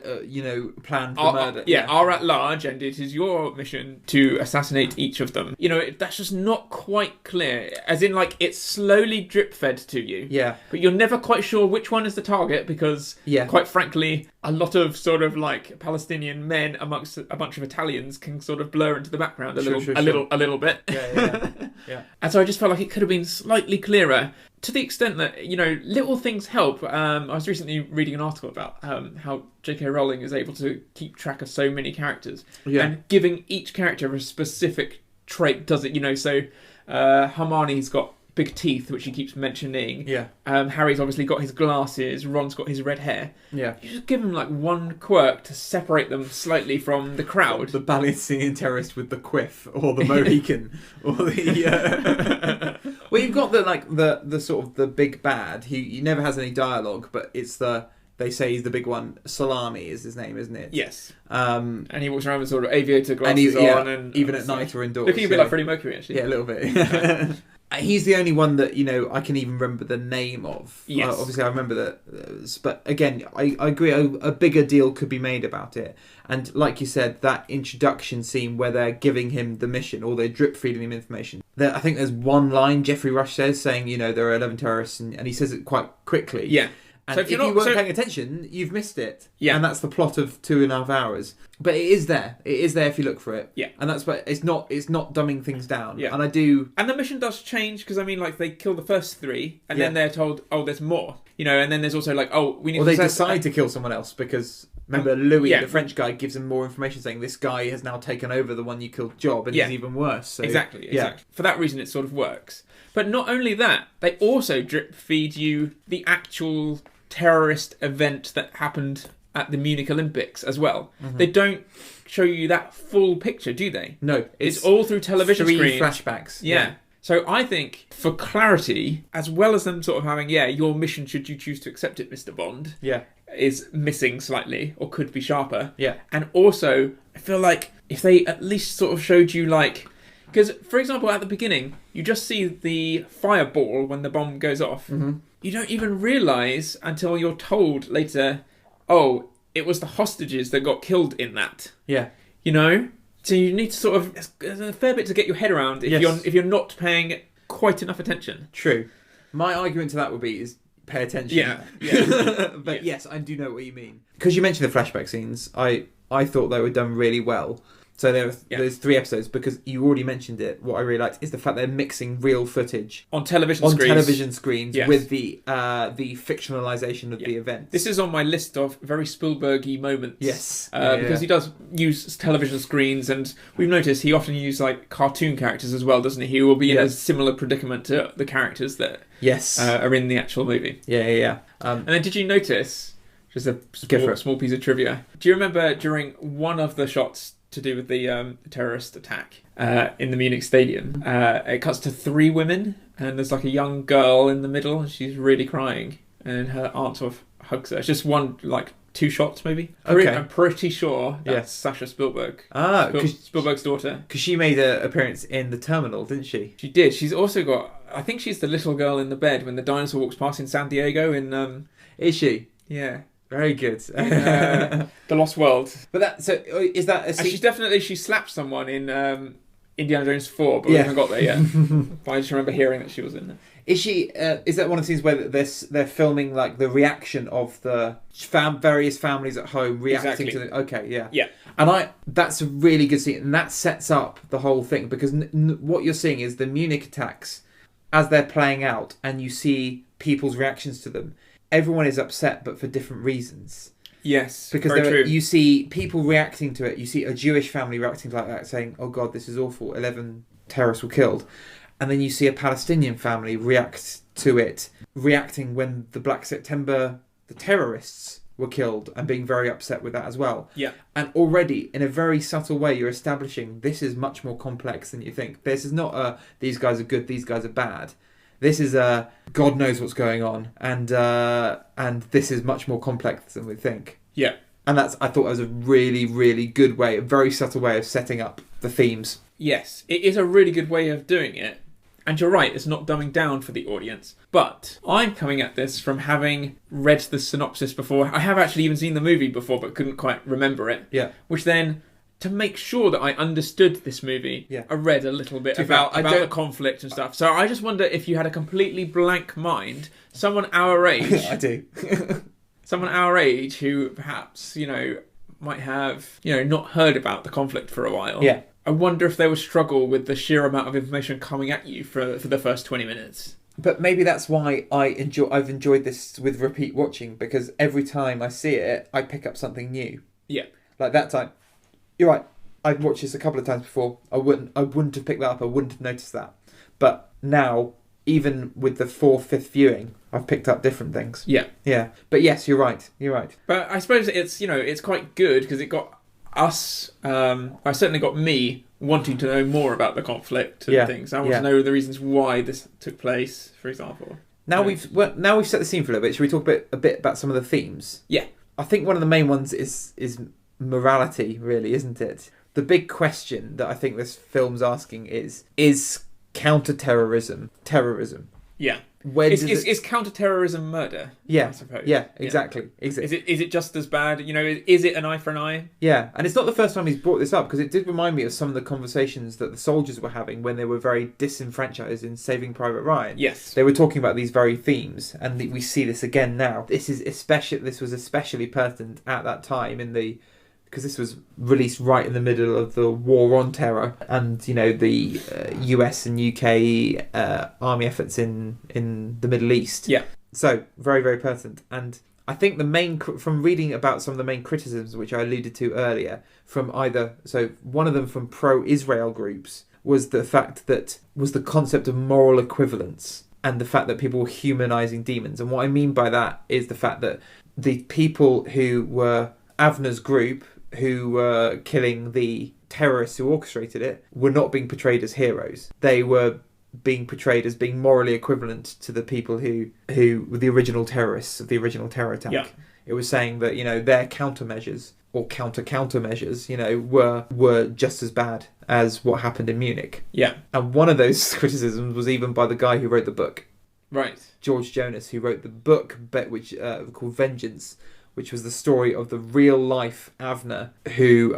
planned for murder. Are at large, and it is your mission to assassinate each of them. That's just not quite clear. As in, like, it's slowly drip-fed to you. Yeah. But you're never quite sure which one is the target, because, quite frankly, a lot of sort of, like, Palestinian men amongst a bunch of Italians can sort of blur into the background a little bit. Yeah. And so I just felt like it could have been slightly clearer. To the extent that, little things help. I was recently reading an article about how J.K. Rowling is able to keep track of so many characters. Yeah. And giving each character a specific trait does it, so Hermione's got big teeth, which she keeps mentioning. Yeah. Harry's obviously got his glasses. Ron's got his red hair. Yeah. You just give them like one quirk to separate them slightly from the crowd. The Palestinian terrorist with the quiff, or the Mohican, or the. Well, you've got the sort of the big bad. He never has any dialogue, but it's they say he's the big one. Salami is his name, isn't it? Yes. And he walks around with sort of aviator glasses on, and even at night or indoors. Looking a bit like Freddie Mercury, actually. Yeah, a little bit. He's the only one that I can even remember the name of. Yes. Obviously, I remember that. But again, I agree. A bigger deal could be made about it. And like you said, that introduction scene where they're giving him the mission, or they're drip feeding him information. I think there's one line Jeffrey Rush says saying, there are 11 terrorists, and he says it quite quickly. Yeah. And so if you weren't paying attention, you've missed it. Yeah. And that's the plot of 2.5 hours. But it is there. It is there if you look for it. Yeah. And that's why it's not dumbing things down. Yeah. And I do... And the mission does change, because, they kill the first 3, and then they're told, there's more. And then there's also like, we need to... Or they decide to kill someone else, because... Remember, Louis, the French guy, gives him more information saying this guy has now taken over the one you killed job, and he's even worse. So, exactly. For that reason, it sort of works. But not only that, they also drip feed you the actual terrorist event that happened at the Munich Olympics as well. Mm-hmm. They don't show you that full picture, do they? No. It's all through television screens. Flashbacks. Yeah. So I think, for clarity, as well as them sort of having, your mission, should you choose to accept it, Mr. Bond, is missing slightly, or could be sharper. Yeah. And also, I feel like if they at least sort of showed you, like... Because, for example, at the beginning, you just see the fireball when the bomb goes off. Mm-hmm. You don't even realise until you're told later, it was the hostages that got killed in that. Yeah. So you need to sort of... There's a fair bit to get your head around if you're not paying quite enough attention. True. My argument to that would be is pay attention. Yeah. But yes, I do know what you mean. Because you mentioned the flashback scenes, I thought they were done really well. So there's 3 episodes, because you already mentioned it. What I really liked is the fact they're mixing real footage on television screens with the fictionalization of the event. This is on my list of very Spielberg-y moments. Yes, because he does use television screens, and we've noticed he often uses like cartoon characters as well, doesn't he? He will be in a similar predicament to the characters that are in the actual movie. Yeah. And then did you notice? Just a small piece of trivia. Do you remember during one of the shots to do with the terrorist attack in the Munich stadium, it cuts to 3 women, and there's like a young girl in the middle, and she's really crying, and her aunt sort of hugs her. It's just one like 2 shots maybe. Okay. I'm pretty sure that's Sasha Spielberg. Spielberg's daughter. Because she made an appearance in The Terminal, didn't she? She did. She's also got, I think she's the little girl in the bed when the dinosaur walks past in San Diego in... Is she? Yeah. Very good. The Lost World. But is that a she slapped someone in Indiana Jones 4, but we haven't got there yet. But I just remember hearing that she was in there. Is she? Is that one of the scenes where they're filming like the reaction of the various families at home reacting to the? Okay, yeah, yeah. And that's a really good scene, and that sets up the whole thing because what you're seeing is the Munich attacks as they're playing out, and you see people's reactions to them. Everyone is upset, but for different reasons. Yes, because you see people reacting to it. You see a Jewish family reacting like that, saying, "Oh God, this is awful. 11 terrorists were killed." And then you see a Palestinian family react to it, reacting when the Black September, the terrorists were killed, and being very upset with that as well. Yeah. And already, in a very subtle way, you're establishing this is much more complex than you think. This is not these guys are good, these guys are bad. This is God knows what's going on, and this is much more complex than we think. Yeah. And I thought that was a really, really good way, a very subtle way of setting up the themes. Yes, it is a really good way of doing it. And you're right, it's not dumbing down for the audience. But I'm coming at this from having read the synopsis before. I have actually even seen the movie before, but couldn't quite remember it. Yeah. Which then, to make sure that I understood this movie, I read a little bit about the conflict and stuff. So I just wonder if you had a completely blank mind, someone our age... I do. someone our age who perhaps, might have, not heard about the conflict for a while. Yeah. I wonder if they would struggle with the sheer amount of information coming at you for the first 20 minutes. But maybe that's why I've enjoyed this with repeat watching, because every time I see it, I pick up something new. Yeah. Like that time. You're right. I've watched this a couple of times before. I wouldn't have picked that up. I wouldn't have noticed that. But now, even with the 4th, 5th viewing, I've picked up different things. Yeah. Yeah. But yes, you're right. You're right. But I suppose it's quite good because it got us, I certainly got me wanting to know more about the conflict and things. I want to know the reasons why this took place, for example. Now we've set the scene for a little bit. Should we talk a bit about some of the themes? Yeah. I think one of the main ones is morality, really, isn't it? The big question that I think this film's asking is counter-terrorism terrorism? Yeah. Is counter-terrorism murder? Yeah, I suppose. Yeah, exactly. Is it just as bad? Is it an eye for an eye? Yeah, and it's not the first time he's brought this up, because it did remind me of some of the conversations that the soldiers were having when they were very disenfranchised in Saving Private Ryan. Yes, they were talking about these very themes, and we see this again now. This was especially pertinent at that time because this was released right in the middle of the war on terror and, the US and UK army efforts in the Middle East. Yeah. So, very, very pertinent. And I think from reading about some of the main criticisms, which I alluded to earlier, one of them from pro-Israel groups was the concept of moral equivalence and the fact that people were humanizing demons. And what I mean by that is the fact that the people who were Avner's group, who were killing the terrorists who orchestrated it, were not being portrayed as heroes. They were being portrayed as being morally equivalent to the people who were the original terrorists of the original terror attack. Yeah. It was saying that, their countermeasures or countermeasures, were just as bad as what happened in Munich. Yeah. And one of those criticisms was even by the guy who wrote the book. Right. George Jonas, who wrote the book which called Vengeance, which was the story of the real-life Avner, who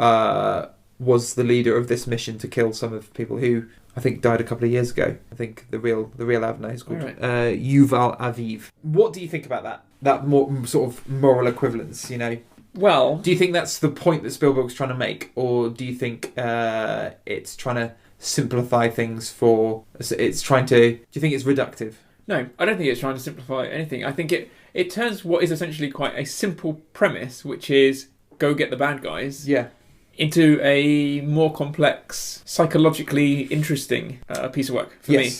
was the leader of this mission to kill some of the people who I think died a couple of years ago. I think the real Avner is called Yuval Aviv. What do you think about that? That more sort of moral equivalence, Well, do you think that's the point that Spielberg's trying to make, or do you think it's trying to simplify things do you think it's reductive? No, I don't think it's trying to simplify anything. I think it turns what is essentially quite a simple premise, which is go get the bad guys, into a more complex, psychologically interesting piece of work for me.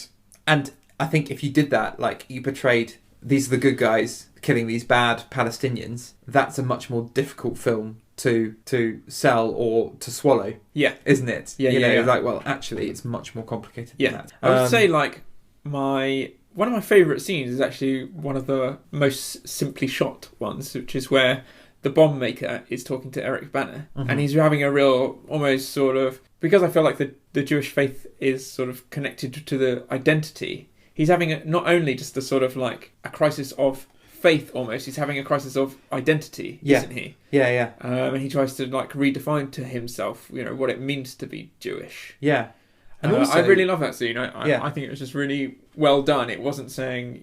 And I think if you did that, like you portrayed these are the good guys killing these bad Palestinians, that's a much more difficult film to sell or to swallow. Yeah. Isn't it? Yeah. Like, well, actually, it's much more complicated than that. I would say, like, one of my favourite scenes is actually one of the most simply shot ones, which is where the bomb maker is talking to Eric Bana, and he's having a real, almost sort of, because I feel like the Jewish faith is sort of connected to the identity, he's having not only just a sort of like a crisis of faith almost, he's having a crisis of identity, isn't he? Yeah. And he tries to like redefine to himself, what it means to be Jewish. Yeah. And also, I really love that scene. I think it was just really well done. It wasn't saying,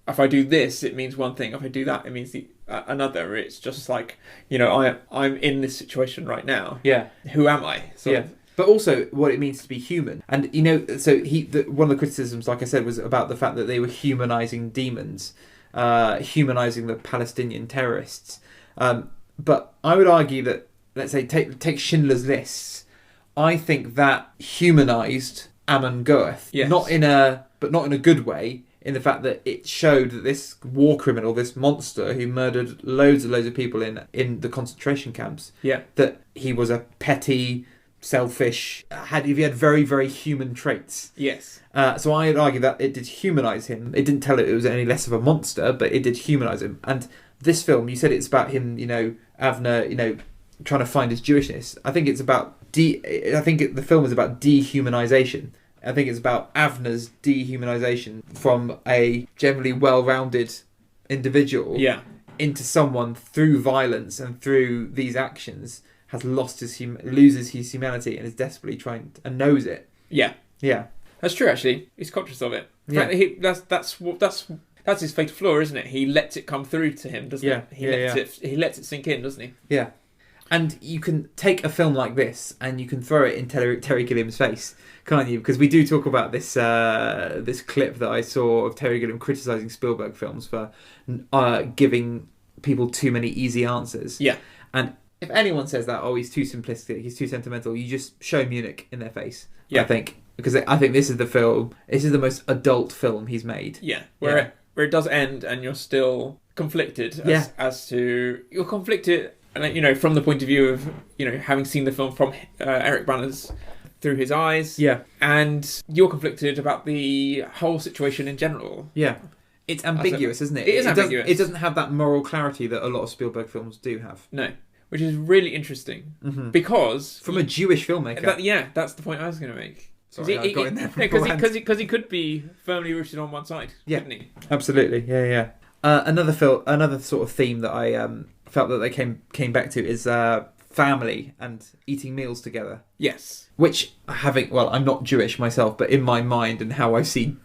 if I do this, it means one thing. If I do that, it means another. It's just like, I'm in this situation right now. Yeah. Who am I? Sort of. But also what it means to be human. And, so one of the criticisms, like I said, was about the fact that they were humanising demons, humanising the Palestinian terrorists. But I would argue that, let's say, take Schindler's List. I think that humanised Amon Goeth, not in a good way, in the fact that it showed that this war criminal, this monster who murdered loads and loads of people in the concentration camps, that he was a petty, selfish, he had very, very human traits. Yes. So I'd argue that it did humanise him. It didn't tell it was any less of a monster, but it did humanise him. And this film, you said it's about him, Avner, trying to find his Jewishness. I think it's about the film is about dehumanization. I think it's about Avner's dehumanization from a generally well-rounded individual into someone through violence and through these actions loses his humanity and is desperately trying and knows it. Yeah. That's true. Actually, he's conscious of it. In fact, that's his fatal flaw, isn't it? He lets it come through to him, doesn't it? He lets it sink in, doesn't he? Yeah. And you can take a film like this and you can throw it in Terry Gilliam's face, can't you? Because we do talk about this this clip that I saw of Terry Gilliam criticising Spielberg films for giving people too many easy answers. Yeah. And if anyone says that, he's too simplistic, he's too sentimental, you just show Munich in their face. Yeah. I think. Because I think this is the most adult film he's made. Yeah. Where it does end and you're still conflicted as to... You're conflicted... And, from the point of view of, having seen the film from Eric Bana's through his eyes. Yeah. And you're conflicted about the whole situation in general. Yeah. It's ambiguous, isn't it? It is ambiguous. It doesn't have that moral clarity that a lot of Spielberg films do have. No. Which is really interesting. Mm-hmm. Because... From a Jewish filmmaker. That's the point I was going to make. Sorry, I got in there because he could be firmly rooted on one side, couldn't he? Absolutely. Yeah. Another sort of theme that I... felt that they came back to is family and eating meals together. Yes. Which, I'm not Jewish myself, but in my mind and how I see,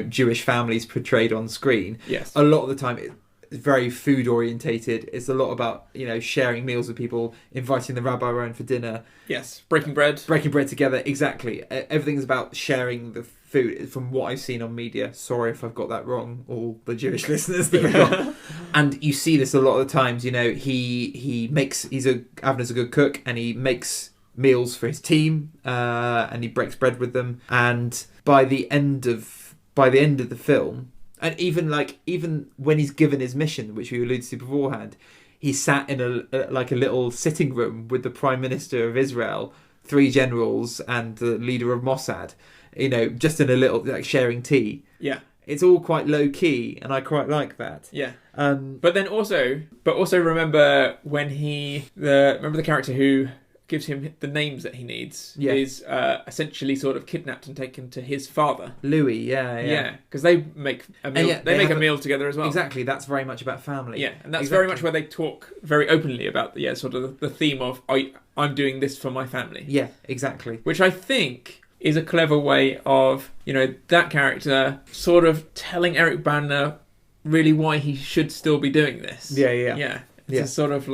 Jewish families portrayed on screen, a lot of the time it's very food orientated. It's a lot about, sharing meals with people, inviting the rabbi around for dinner. Yes, breaking bread together, exactly. Everything's about sharing the food, from what I've seen on media. Sorry if I've got that wrong, all the Jewish listeners that we've got. And you see this a lot of the times, Avner's a good cook and he makes meals for his team, and he breaks bread with them, and by the end of the film, and even when he's given his mission, which we alluded to beforehand, he sat in a little sitting room with the Prime Minister of Israel, 3 generals, and the leader of Mossad, just in a little, sharing tea. Yeah. It's all quite low key, and I quite like that. Yeah. But also remember when remember the character who gives him the names that he needs is essentially sort of kidnapped and taken to his father, Louis. Yeah. Because they make a meal. They make a meal together as well. Exactly. That's very much about family. Yeah, and that's very much where they talk very openly about sort of the theme of I'm doing this for my family. Yeah, exactly. Which I think is a clever way of that character sort of telling Eric Bana really why he should still be doing this. Yeah. It's a sort of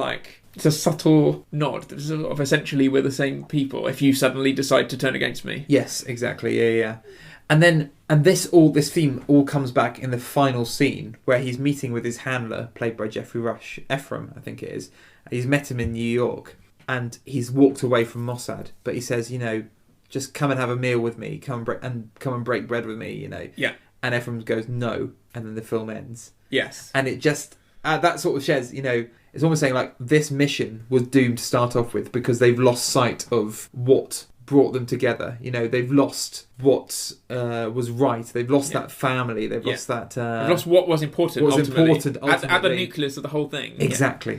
it's a subtle nod that sort of essentially we're the same people if you suddenly decide to turn against me. Yes, exactly. Yeah. And this theme all comes back in the final scene where he's meeting with his handler, played by Jeffrey Rush, Ephraim, I think it is. He's met him in New York and he's walked away from Mossad, but he says, just come and have a meal with me, come and break bread with me, Yeah. And Ephraim goes, no, and then the film ends. Yes. And it just, that sort of sheds, it's almost saying this mission was doomed to start off with because they've lost sight of what brought them together. You know, they've lost what was right. They've lost that family. They've lost that. They've lost what was important. What was important at the nucleus of the whole thing. Exactly.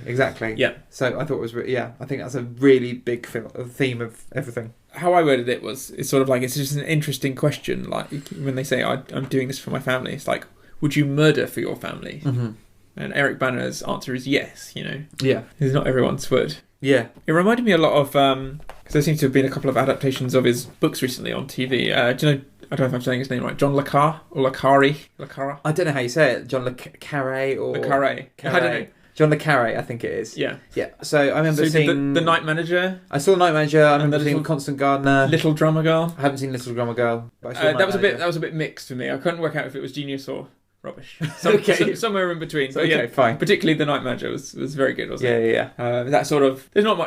Yeah. So I thought it was. I think that's a really big theme of everything. How I worded it was, it's sort of like, it's just an interesting question. Like when they say, I'm doing this for my family, it's like, would you murder for your family? Mm-hmm. And Eric Banner's answer is yes, you know. Yeah. Because not everyone's would. Yeah. It reminded me a lot of, because there seems to have been a couple of adaptations of his books recently on TV. Do you know, I don't know if I'm saying his name right, John Le Carre or Le Carre? I don't know how you say it, John Le Carre or... Le Carre. I don't know. John Le Carre, I think it is. Yeah. Yeah. So I remember seeing... The Night Manager. I saw Night Manager. I remember seeing Constant Gardener. Little Drummer Girl. I haven't seen Little Drummer Girl. But I saw that was a bit mixed for me. I couldn't work out if it was genius or rubbish. Somewhere in between. So, okay, fine. Particularly The Night Manager was very good, wasn't it? Yeah. That sort of... There's not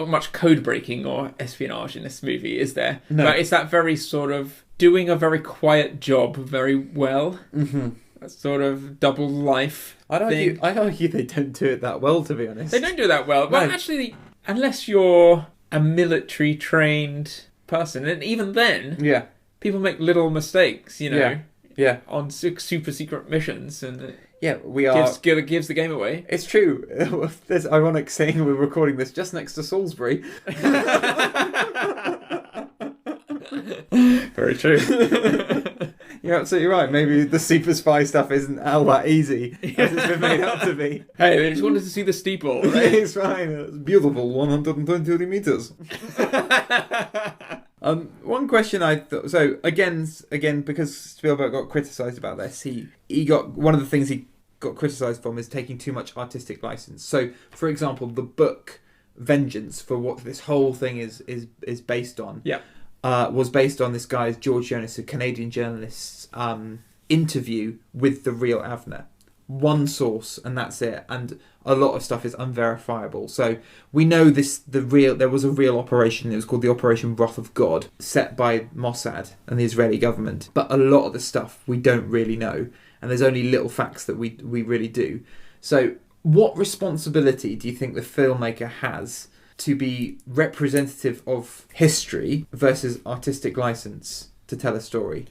much code breaking or espionage in this movie, is there? No. But it's that very sort of doing a very quiet job very well. Mm-hmm. That sort of double life thing. I'd argue they don't do it that well, to be honest. They don't do it that well. Well, actually, unless you're a military trained person, and even then, people make little mistakes, you know. Yeah. On super secret missions, and we are gives the game away. It's true. There's ironic saying we're recording this just next to Salisbury. Very true. You're absolutely right. Maybe the super spy stuff isn't all that easy as it's been made out to be. Hey, they just wanted to see the steeple. Right? It's fine. It's beautiful. 120 meters. One question I thought. So again, because Spielberg got criticised about this, he got one of the things he got criticised from is taking too much artistic license. So, for example, the book Vengeance, for what this whole thing is based on. Yeah. Was based on this guy, George Jonas, a Canadian journalist's interview with the real Avner. One source, and that's it. And a lot of stuff is unverifiable. So we know there was a real operation. It was called the Operation Wrath of God, set by Mossad and the Israeli government. But a lot of the stuff we don't really know, and there's only little facts that we really do. So, what responsibility do you think the filmmaker has to be representative of history versus artistic license to tell a story?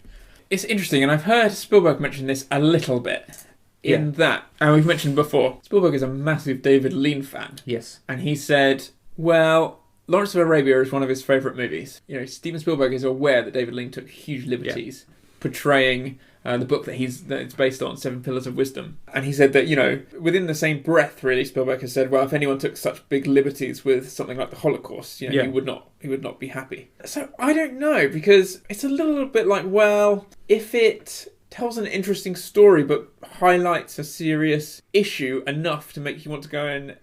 It's interesting, and I've heard Spielberg mention this a little bit. That, and we've mentioned before, Spielberg is a massive David Lean fan. Yes. And he said, well, Lawrence of Arabia is one of his favourite movies. You know, Steven Spielberg is aware that David Lean took huge liberties portraying the book that it's based on, Seven Pillars of Wisdom. And he said that, you know, within the same breath, really, Spielberg has said, well, if anyone took such big liberties with something like the Holocaust, you know, he would not be happy. So I don't know, because it's a little bit like, well, if it tells an interesting story but highlights a serious issue enough to make you want to go and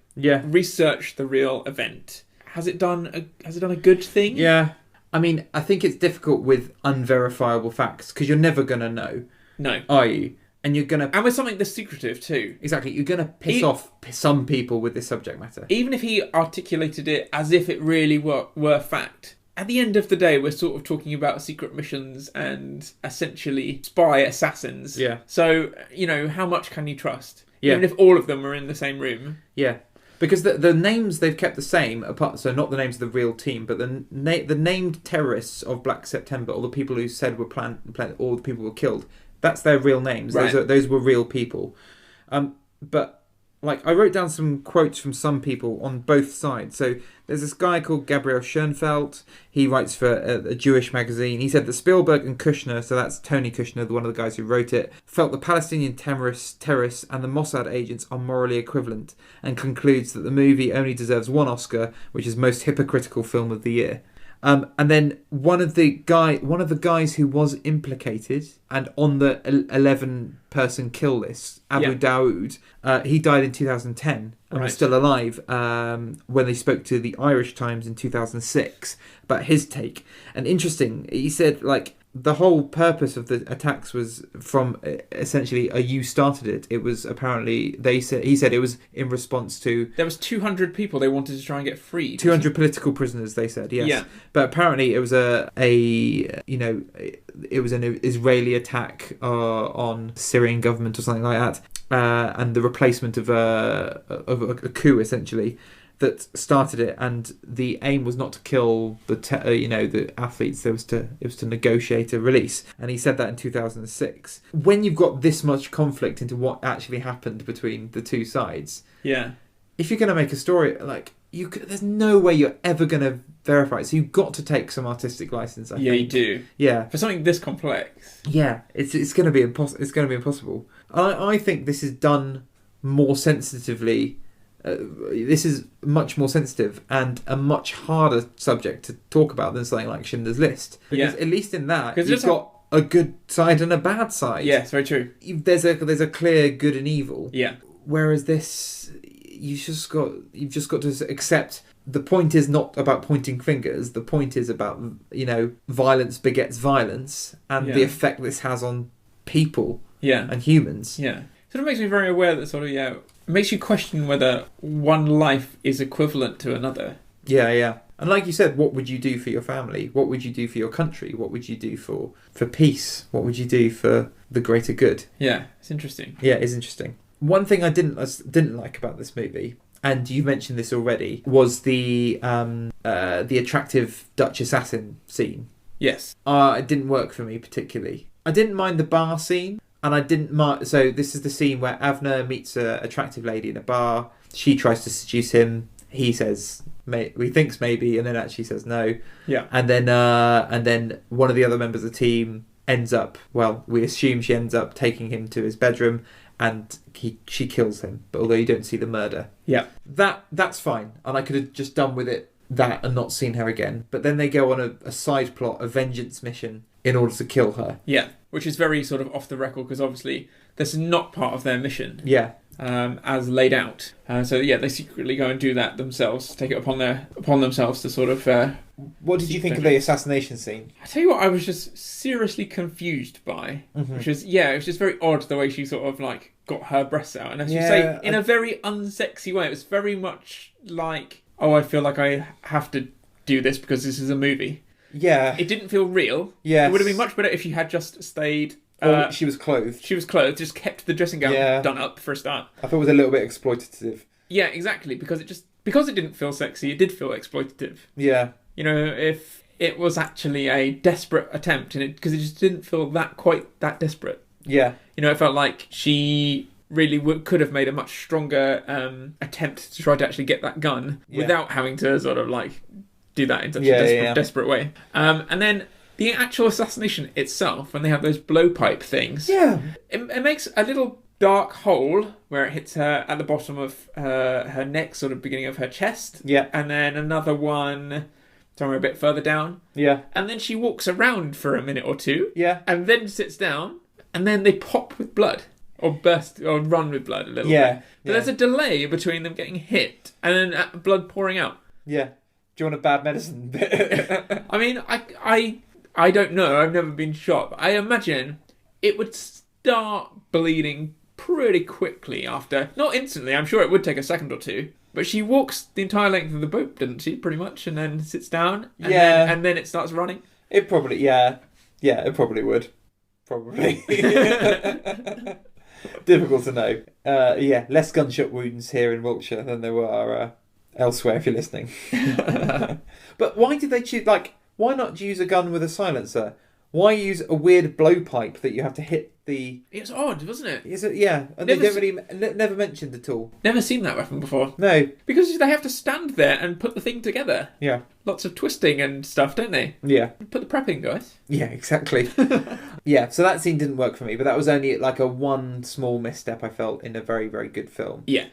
research the real event, has it done a good thing? Yeah. I mean, I think it's difficult with unverifiable facts because you're never going to know. No. Are you? And you're going to... And with something that's secretive too. Exactly. You're going to piss off some people with this subject matter. Even if he articulated it as if it really were fact, at the end of the day, we're sort of talking about secret missions and essentially spy assassins. Yeah. So, you know, how much can you trust? Yeah. Even if all of them are in the same room. Yeah. Because the names they've kept the same, apart, so not the names of the real team, but the named terrorists of Black September, or the people who said were planned, or the people who were killed, that's their real names. Right. Those were real people. But like, I wrote down some quotes from some people on both sides. So there's this guy called Gabriel Schoenfeld. He writes for a Jewish magazine. He said that Spielberg and Kushner, so that's Tony Kushner, one of the guys who wrote it, felt the Palestinian terrorists and the Mossad agents are morally equivalent, and concludes that the movie only deserves one Oscar, which is most hypocritical film of the year. And then one of the guys who was implicated and on the 11-person kill list, Abu Daoud, he died in 2010 and was still alive when they spoke to the Irish Times in 2006 about his take. And interesting, he said, like, the whole purpose of the attacks was from essentially you started it. It was apparently he said it was in response to there was 200 people they wanted to try and get freed. 200 political prisoners, they said, yes. Yeah. But apparently it was it was an Israeli attack on the Syrian government or something like that, and the replacement of a coup essentially. that started it, and the aim was not to kill the athletes. It was to negotiate a release, and he said that in 2006. When you've got this much conflict into what actually happened between the two sides, if you're going to make a story like there's no way you're ever going to verify it. So you've got to take some artistic license. I think. You do. Yeah, for something this complex. Yeah, it's going to be It's going to be impossible. I think this is done more sensitively. This is much more sensitive and a much harder subject to talk about than something like Schindler's List. Because at least in that, you've got a good side and a bad side. Yeah, it's very true. There's a clear good and evil. Yeah. Whereas this, you've just got to accept. The point is not about pointing fingers. The point is about violence begets violence, and the effect this has on people and humans. Yeah. Sort of makes me very aware that it makes you question whether one life is equivalent to another. Yeah. And like you said, what would you do for your family? What would you do for your country? What would you do for peace? What would you do for the greater good? Yeah, it's interesting. Yeah, it's interesting. One thing I didn't like about this movie, and you mentioned this already, was the attractive Dutch assassin scene. Yes. It didn't work for me particularly. I didn't mind the bar scene. And I didn't mind... So this is the scene where Avner meets an attractive lady in a bar. She tries to seduce him. He says... he thinks maybe, and then actually says no. Yeah. And then one of the other members of the team ends up... Well, we assume she ends up taking him to his bedroom, and she kills him. But although you don't see the murder. Yeah. That's fine. And I could have just done with it that and not seen her again. But then they go on a side plot, a vengeance mission, in order to kill her. Yeah, which is very sort of off the record, because obviously this is not part of their mission. Yeah. As laid out. They secretly go and do that themselves, take it upon themselves to sort of... what did you think of the assassination scene? I tell you what, I was just seriously confused by, which was, it was just very odd the way she sort of like got her breasts out. And as you say, in a very unsexy way, it was very much like, I feel like I have to do this because this is a movie. Yeah. It didn't feel real. Yeah. It would have been much better if she had just stayed... she was clothed. She was clothed, just kept the dressing gown done up for a start. I thought it was a little bit exploitative. Yeah, exactly. Because it didn't feel sexy, it did feel exploitative. Yeah. If it was actually a desperate attempt, because it just didn't feel quite that desperate. Yeah. It felt like she really could have made a much stronger attempt to try to actually get that gun without having to sort of like... do that in such a desperate way. And then the actual assassination itself, when they have those blowpipe things, it makes a little dark hole where it hits her at the bottom of her neck, sort of beginning of her chest. Yeah. And then another one somewhere a bit further down. Yeah. And then she walks around for a minute or two. Yeah. And then sits down, and then they pop with blood. Or burst, or run with blood a little bit. But there's a delay between them getting hit and then blood pouring out. Yeah. Do you want a bad medicine bit? I mean, I don't know. I've never been shot. But I imagine it would start bleeding pretty quickly after. Not instantly. I'm sure it would take a second or two. But she walks the entire length of the boat, didn't she? Pretty much. And then sits down. And then it starts running. It probably, Yeah, it probably would. Probably. Difficult to know. Less gunshot wounds here in Wiltshire than there were... elsewhere, if you're listening. But why did they choose... why not use a gun with a silencer? Why use a weird blowpipe that you have to hit the... It's odd, wasn't it? Is it? Yeah. And they never mentioned at all. Never seen that weapon before. No. Because they have to stand there and put the thing together. Yeah. Lots of twisting and stuff, don't they? Yeah. Put the prep in, guys. Yeah, exactly. Yeah, so that scene didn't work for me, but that was only like a one small misstep, I felt, in a very, very good film. Yeah.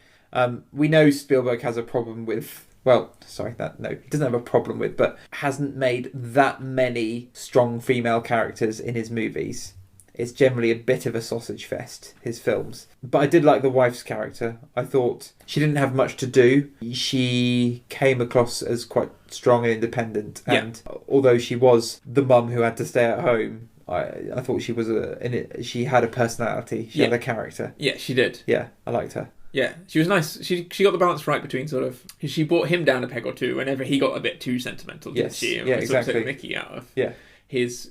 We know Spielberg has a problem with... he doesn't have a problem with, but hasn't made that many strong female characters in his movies. It's generally a bit of a sausage fest, his films. But I did like the wife's character. I thought she didn't have much to do. She came across as quite strong and independent. And although she was the mum who had to stay at home, I thought she was she had a personality. She had a character. Yeah, she did. Yeah, I liked her. Yeah, she was nice. She got the balance right between sort of... She brought him down a peg or two whenever he got a bit too sentimental, didn't she? And exactly. Sort of took Mickey out of his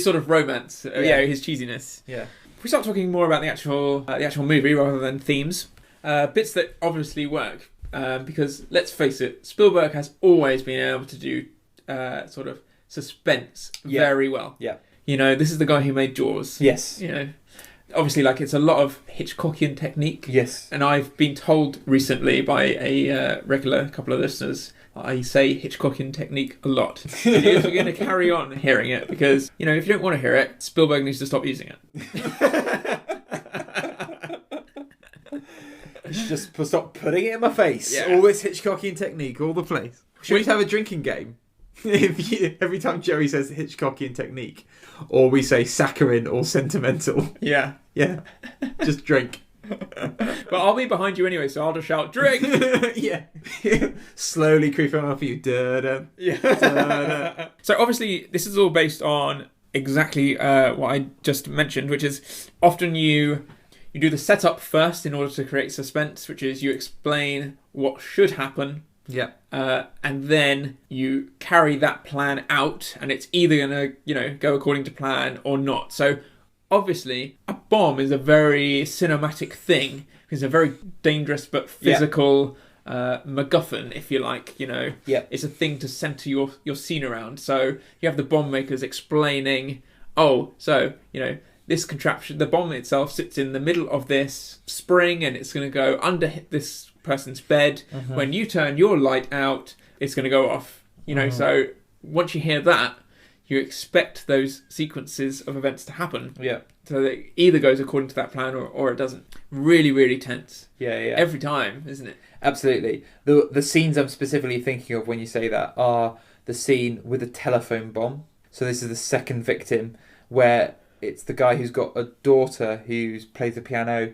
sort of romance. His cheesiness. Yeah. If we start talking more about the actual movie rather than themes, bits that obviously work. because let's face it, Spielberg has always been able to do sort of suspense very well. Yeah. You know, this is the guy who made Jaws. Yes. You know, obviously, like, it's a lot of Hitchcockian technique. Yes. And I've been told recently by a regular couple of listeners, I say Hitchcockian technique a lot. And you're going to carry on hearing it because, you know, if you don't want to hear it, Spielberg needs to stop using it. Just stop putting it in my face. Yeah. All this Hitchcockian technique, all the place. Should we have a drinking game? Every time Joey says Hitchcockian technique, or we say saccharine or sentimental. Yeah. Yeah. Just drink. But I'll be behind you anyway, so I'll just shout, drink! Yeah. Slowly creeping up you. Da-da. Yeah. Da-da. So obviously, this is all based on exactly what I just mentioned, which is often you do the setup first in order to create suspense, which is you explain what should happen. Yeah. And then you carry that plan out, and it's either going to, you know, go according to plan or not. So obviously, a bomb is a very cinematic thing. It's a very dangerous but physical MacGuffin, if you like. You know, it's a thing to center your scene around. So you have the bomb makers explaining, oh, so, you know, this contraption, the bomb itself sits in the middle of this spring, and it's going to go under this person's bed. Mm-hmm. When you turn your light out, it's going to go off. You know, so once you hear that, you expect those sequences of events to happen. Yeah. So that it either goes according to that plan or it doesn't. Really, really tense. Yeah. Every time, isn't it? Absolutely. The scenes I'm specifically thinking of when you say that are the scene with the telephone bomb. So this is the second victim, where it's the guy who's got a daughter who plays the piano.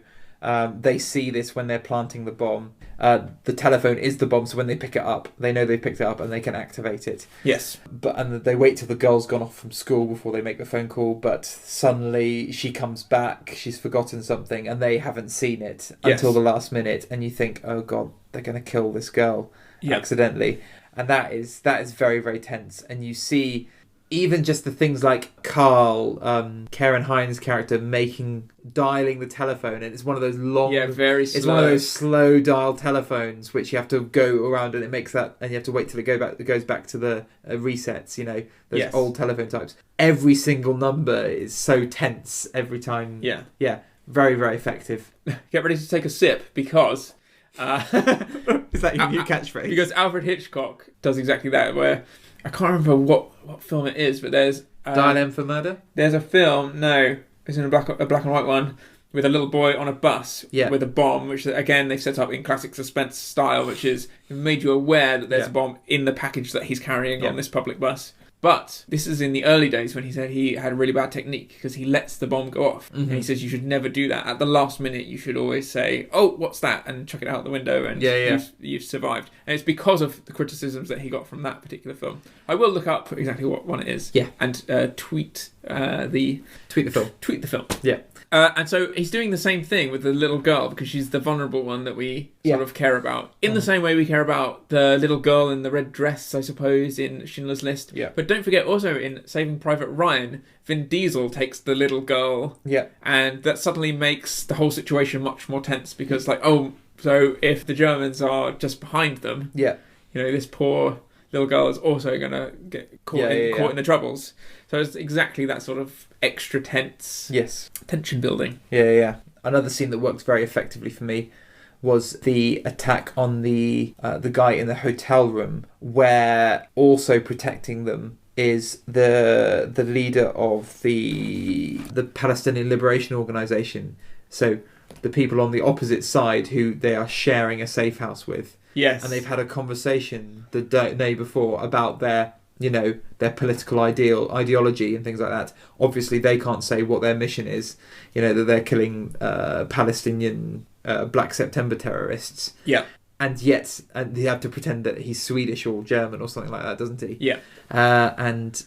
They see this when they're planting the bomb. The telephone is the bomb, so when they pick it up, they know they picked it up and they can activate it. Yes. And they wait till the girl's gone off from school before they make the phone call, but suddenly she comes back, she's forgotten something, and they haven't seen it until the last minute, and you think, oh God, they're going to kill this girl accidentally. And that is very, very tense. And you see even just the things like Carl, Karen Hines' character, dialing the telephone, and it's one of those long, very slow. It's one of those slow dial telephones which you have to go around, and it makes that, and you have to wait till it goes back to the resets. You know, those old telephone types. Every single number is so tense every time. Yeah, very, very effective. Get ready to take a sip because. Is that your new catchphrase? Because Alfred Hitchcock does exactly that, where I can't remember what film it is, but there's Dial M for Murder? There's a film, it's in a black and white one, with a little boy on a bus with a bomb, which again they set up in classic suspense style, which is made you aware that there's a bomb in the package that he's carrying on this public bus. But this is in the early days when he said he had a really bad technique because he lets the bomb go off. Mm-hmm. And he says you should never do that. At the last minute, you should always say, oh, what's that? And chuck it out the window and you've survived. And it's because of the criticisms that he got from that particular film. I will look up exactly what one it is. Yeah. And tweet the film. Tweet the film. Yeah. And so he's doing the same thing with the little girl because she's the vulnerable one that we sort of care about. In the same way we care about the little girl in the red dress, I suppose, in Schindler's List. Yeah. But don't forget also in Saving Private Ryan, Vin Diesel takes the little girl. Yeah. And that suddenly makes the whole situation much more tense because so if the Germans are just behind them, you know, this poor little girl is also going to get caught in the troubles. So it's exactly that sort of extra tense tension building. Yeah. Another scene that works very effectively for me was the attack on the guy in the hotel room, where also protecting them is the leader of the Palestinian Liberation Organization. So the people on the opposite side who they are sharing a safe house with. Yes. And they've had a conversation the day before about their political ideology and things like that. Obviously, they can't say what their mission is, that they're killing Palestinian Black September terrorists. Yeah. And yet, they have to pretend that he's Swedish or German or something like that, doesn't he? Yeah. And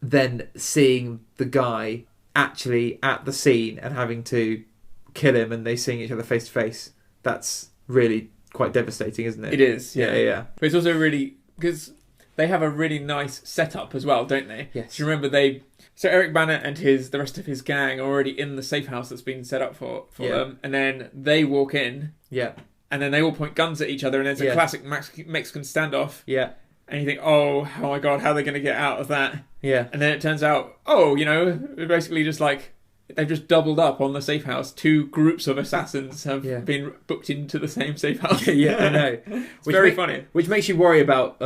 then seeing the guy actually at the scene and having to kill him, and they seeing each other face to face, that's really quite devastating, isn't it? It is, yeah. But it's also really, because they have a really nice setup as well, don't they? Yes. Do you remember so Eric Bana and the rest of his gang are already in the safe house that's been set up for them, and then they walk in, and then they all point guns at each other, and there's a classic Mexican standoff. Yeah. And you think, oh my god, how are they going to get out of that? Yeah. And then it turns out, we're basically just like, they've just doubled up on the safe house. 2 groups of assassins have been booked into the same safe house. Yeah, I know. It's very funny. Which makes you worry about,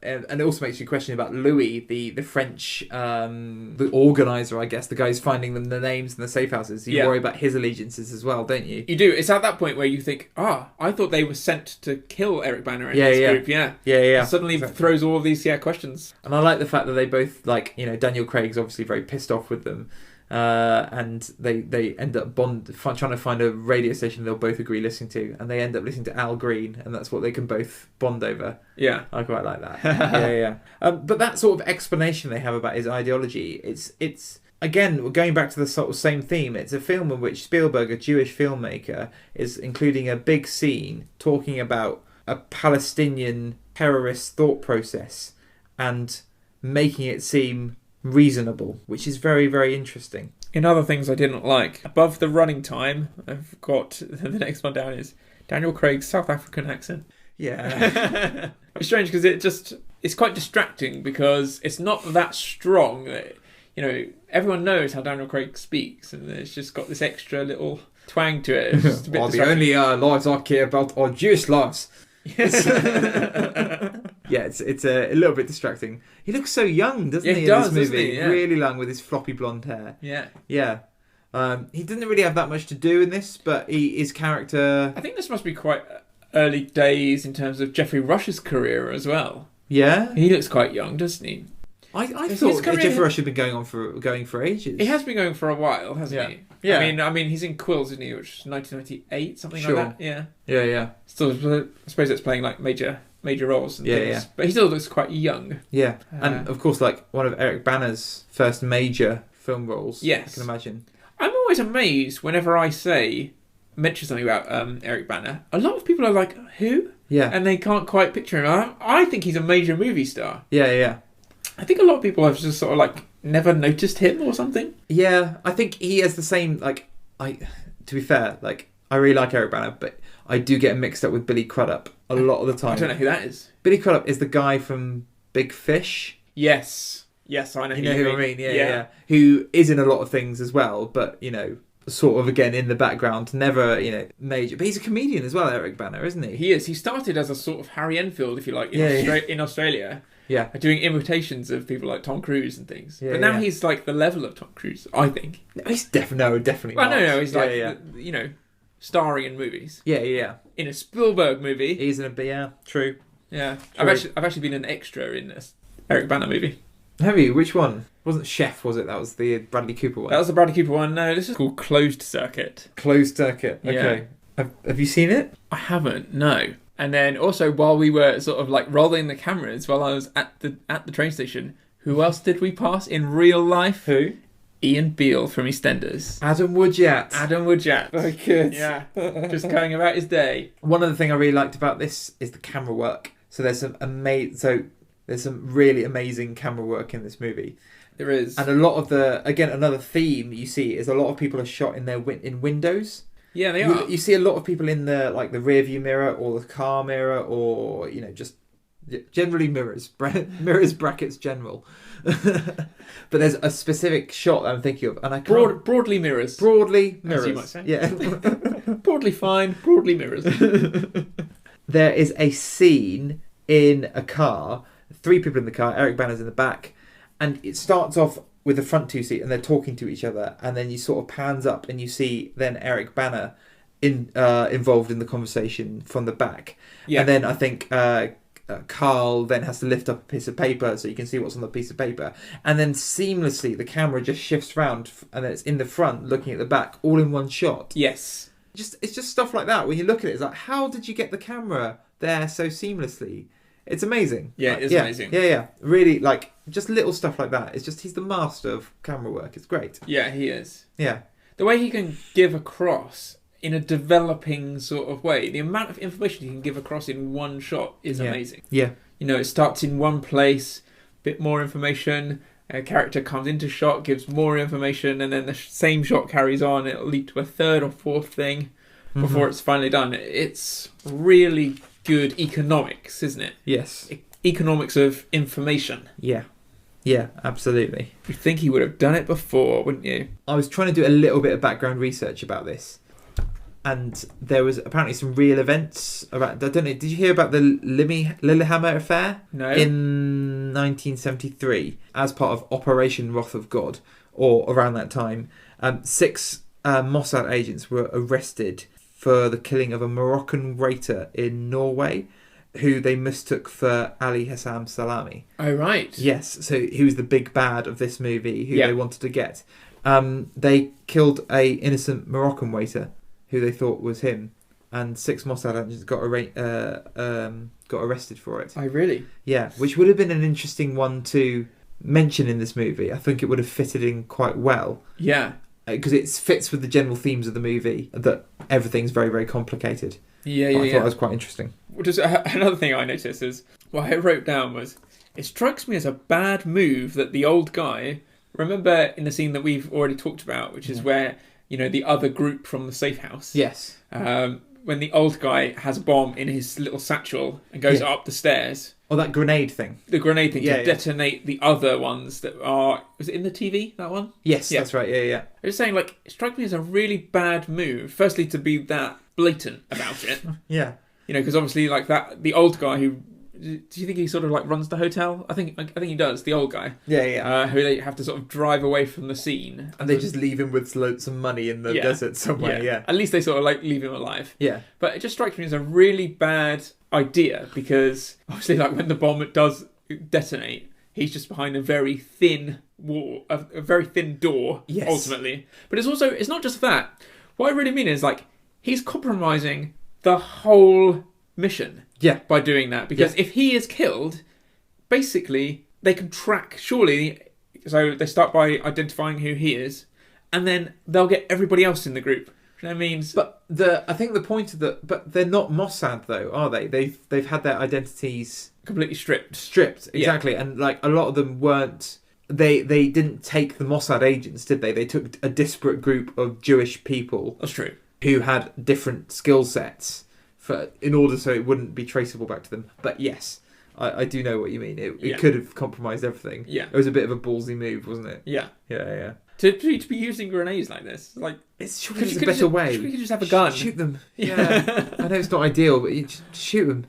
and it also makes you question about Louis, the French, the organizer, I guess, the guy who's finding them the names in the safe houses. You worry about his allegiances as well, don't you? You do. It's at that point where you think, I thought they were sent to kill Eric Bana and his group. Yeah. Yeah. And suddenly throws all of these questions. And I like the fact that they both, like, Daniel Craig's obviously very pissed off with them. And they end up trying to find a radio station they'll both agree listening to, and they end up listening to Al Green, and that's what they can both bond over. Yeah, I quite like that. yeah. But that sort of explanation they have about his ideology, it's again, we're going back to the sort of same theme. It's a film in which Spielberg, a Jewish filmmaker, is including a big scene talking about a Palestinian terrorist thought process and making it seem reasonable, which is very, very interesting. In other things I didn't like, above the running time, I've got the next one down is Daniel Craig's South African accent. Yeah. It's strange because it's quite distracting because it's not that strong. Everyone knows how Daniel Craig speaks, and it's just got this extra little twang to it. It's just a bit the only lives I care about are Jewish lives. Yes. Yeah, it's a little bit distracting. He looks so young, doesn't he? He does, in this movie, doesn't he? Yeah. Really young with his floppy blonde hair. Yeah. Yeah. He didn't really have that much to do in this, but his character. I think this must be quite early days in terms of Jeffrey Rush's career as well. Yeah. He looks quite young, doesn't he? I thought Jeffrey Rush had been going for ages. He has been going for a while, hasn't he? Yeah. I mean, he's in Quills, isn't he? Which is 1998, something like that. Yeah. Yeah. Still, I suppose it's playing like major roles and things. Yeah. But he still looks quite young. Yeah. And of course, like one of Eric Bana's first major film roles. Yes. I can imagine. I'm always amazed whenever I mention something about Eric Bana. A lot of people are like, who? Yeah. And they can't quite picture him. I think he's a major movie star. Yeah. I think a lot of people have just sort of like never noticed him or something. Yeah, I think he has the same, to be fair, I really like Eric Bana, but I do get him mixed up with Billy Crudup a lot of the time. I don't know who that is. Billy Crudup is the guy from Big Fish. Yes, I know. You know who I mean? Yeah. Who is in a lot of things as well, but sort of again in the background, never major. But he's a comedian as well, Eric Bana, isn't he? He is. He started as a sort of Harry Enfield, if you like, in Australia. Yeah, doing imitations of people like Tom Cruise and things. Yeah, but now he's like the level of Tom Cruise, I think. No, he's definitely. Well, not. no, he's starring in movies. Yeah. In a Spielberg movie. He's in a true. Yeah, true. I've actually been an extra in a Eric Bana movie. Have you? Which one? Wasn't Chef, was it? That was the Bradley Cooper one. That was the Bradley Cooper one. No, this is called Closed Circuit. Closed Circuit. Okay. Yeah. Have you seen it? I haven't. No. And then also while we were sort of like rolling the cameras while I was at the train station, who else did we pass in real life? Who? Ian Beale from EastEnders. Adam Woodyatt. Very good. Yeah. Just going about his day. One other thing I really liked about this is the camera work. So there's some really amazing camera work in this movie. There is. And a lot of another theme you see is a lot of people are shot in windows. Yeah, they are. You see a lot of people in the rear view mirror or the car mirror or just generally mirrors brackets general. But there's a specific shot that I'm thinking of, and I can't... broadly mirrors. Broadly mirrors. As you might say. Yeah. Broadly fine, broadly mirrors. There is a scene in a car, 3 people in the car, Eric Bana's in the back, and it starts off with the front 2 seat and they're talking to each other, and then you sort of pans up and you see then Eric Bana involved in the conversation from the back. Yeah. And then I think Carl then has to lift up a piece of paper so you can see what's on the piece of paper, and then seamlessly the camera just shifts round and then it's in the front looking at the back, all in one shot. Yes. It's just stuff like that. When you look at it, it's like, how did you get the camera there so seamlessly? It's amazing. Yeah, it's amazing. Yeah. Really, just little stuff like that. It's just, he's the master of camera work. It's great. Yeah, he is. Yeah. The way he can give across in a developing sort of way, the amount of information he can give across in one shot is amazing. Yeah. It starts in one place, bit more information, a character comes into shot, gives more information, and then the same shot carries on. It'll lead to a third or fourth thing. before it's finally done. It's really good economics, isn't it? Yes. Economics of information. Yeah. Yeah, absolutely. You'd think he would have done it before, wouldn't you? I was trying to do a little bit of background research about this. And there was apparently some real events about... I don't know, did you hear about the Lillehammer affair? No. In 1973, as part of Operation Wrath of God, or around that time, 6 Mossad agents were arrested for the killing of a Moroccan waiter in Norway, who they mistook for Ali Hassan Salami. Oh, right. Yes, so he was the big bad of this movie, who they wanted to get. They killed a innocent Moroccan waiter, who they thought was him, and 6 Mossad agents got arrested for it. Oh, really? Yeah, which would have been an interesting one to mention in this movie. I think it would have fitted in quite well. Yeah. Because it fits with the general themes of the movie, that everything's very, very complicated. Yeah, I thought yeah. it was quite interesting. Just another thing I noticed is, what I wrote down was, it strikes me as a bad move that the old guy, remember in the scene that we've already talked about, which is where, the other group from the safe house. Yes. When the old guy has a bomb in his little satchel and goes up the stairs. Or that grenade thing. The grenade thing to detonate the other ones that are... Was it in the TV, that one? Yes, that's right. Yeah. I was saying, it struck me as a really bad move. Firstly, to be that blatant about it. Yeah. Because obviously, the old guy who... Do you think he sort of runs the hotel? I think he does. The old guy. Yeah. Who they have to sort of drive away from the scene, and they just leave him with some money in the desert somewhere. Yeah. At least they sort of leave him alive. Yeah. But it just strikes me as a really bad idea, because obviously, when the bomb does detonate, he's just behind a very thin wall, a very thin door. Yes. Ultimately, but it's not just that. What I really mean is he's compromising the whole mission. Yeah. By doing that. Because if he is killed, basically, they can track, surely, so they start by identifying who he is, and then they'll get everybody else in the group. You know what I mean? But I think the point of but they're not Mossad though, are they? They've had their identities completely stripped. Exactly. And a lot of them weren't, they didn't take the Mossad agents, did they? They took a disparate group of Jewish people. That's true. Who had different skill sets in order so it wouldn't be traceable back to them. But yes, I do know what you mean. It could have compromised everything. Yeah. It was a bit of a ballsy move, wasn't it? Yeah. Yeah. To be using grenades like this, it's a better way. We could just have a gun. Shoot them. Yeah. I know it's not ideal, but you just shoot them.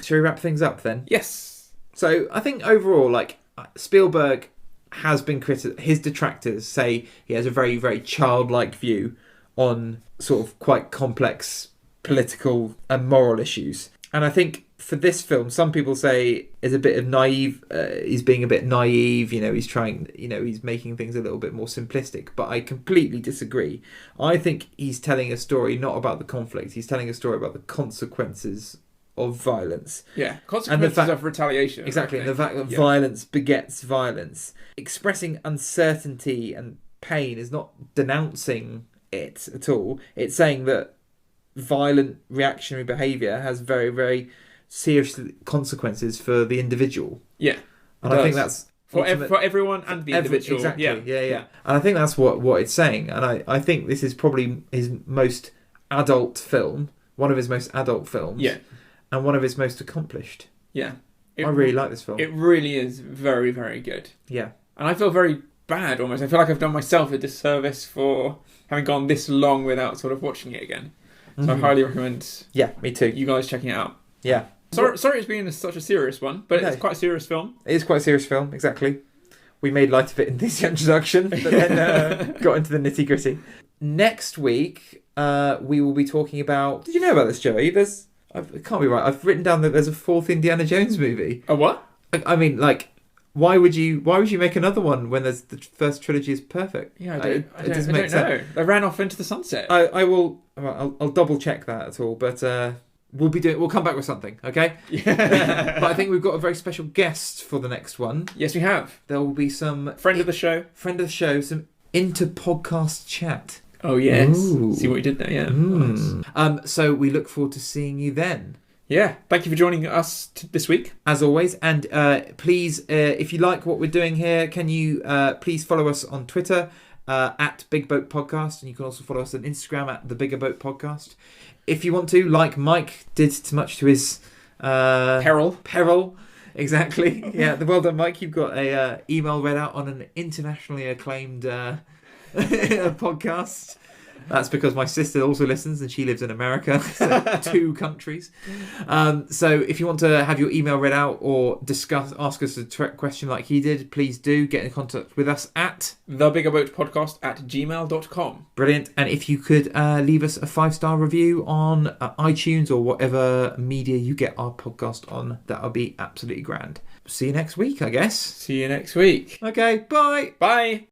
Shall we wrap things up then? Yes. So I think overall, Spielberg has been his detractors say he has a very, very childlike view on sort of quite complex political and moral issues. And I think for this film, some people say is a bit of naive. He's being a bit naive. He's trying. He's making things a little bit more simplistic. But I completely disagree. I think he's telling a story not about the conflict. He's telling a story about the consequences of violence. Yeah, consequences of retaliation. Exactly, and the fact that violence begets violence. Expressing uncertainty and pain is not denouncing it at all. It's saying that violent reactionary behaviour has very, very serious consequences for the individual. Yeah. And I think that's... For everyone and the individual. Exactly, yeah. And I think that's what it's saying. And I think this is probably his most adult film, one of his most adult films. Yeah. And one of his most accomplished. Yeah. I really like this film. It really is very, very good. Yeah. And I feel very bad almost. I feel like I've done myself a disservice for having gone this long without sort of watching it again. So I highly recommend me too. You guys checking it out. Yeah. Sorry it's been such a serious one, but it's quite a serious film. It is quite a serious film, exactly. We made light of it in this introduction, but then got into the nitty-gritty. Next week, we will be talking about... Did you know about this, Joey? It can't be right. I've written down that there's a 4th Indiana Jones movie. A what? I mean, why would you make another one when the first trilogy is perfect? Yeah, I don't know. They ran off into the sunset. I'll double check that at all, but we'll come back with something, okay? Yeah. But I think we've got a very special guest for the next one. Yes, we have. There will be some friend of the show, some inter-podcast chat. Oh yes. Ooh. See what we did there, yeah. Nice. So we look forward to seeing you then. Yeah, thank you for joining us this week. As always, and please, if you like what we're doing here, can you please follow us on Twitter at Big Boat Podcast, and you can also follow us on Instagram at The Bigger Boat Podcast. If you want to, like Mike did too much to his peril. Exactly. Yeah, well done, Mike. You've got a email read out on an internationally acclaimed podcast. That's because my sister also listens and she lives in America, so 2 countries. So if you want to have your email read out or ask us a question like he did, please do get in contact with us at thebiggerboatpodcast@gmail.com. Brilliant. And if you could leave us a 5-star review on iTunes or whatever media you get our podcast on, that would be absolutely grand. See you next week, I guess. See you next week. Okay, bye. Bye.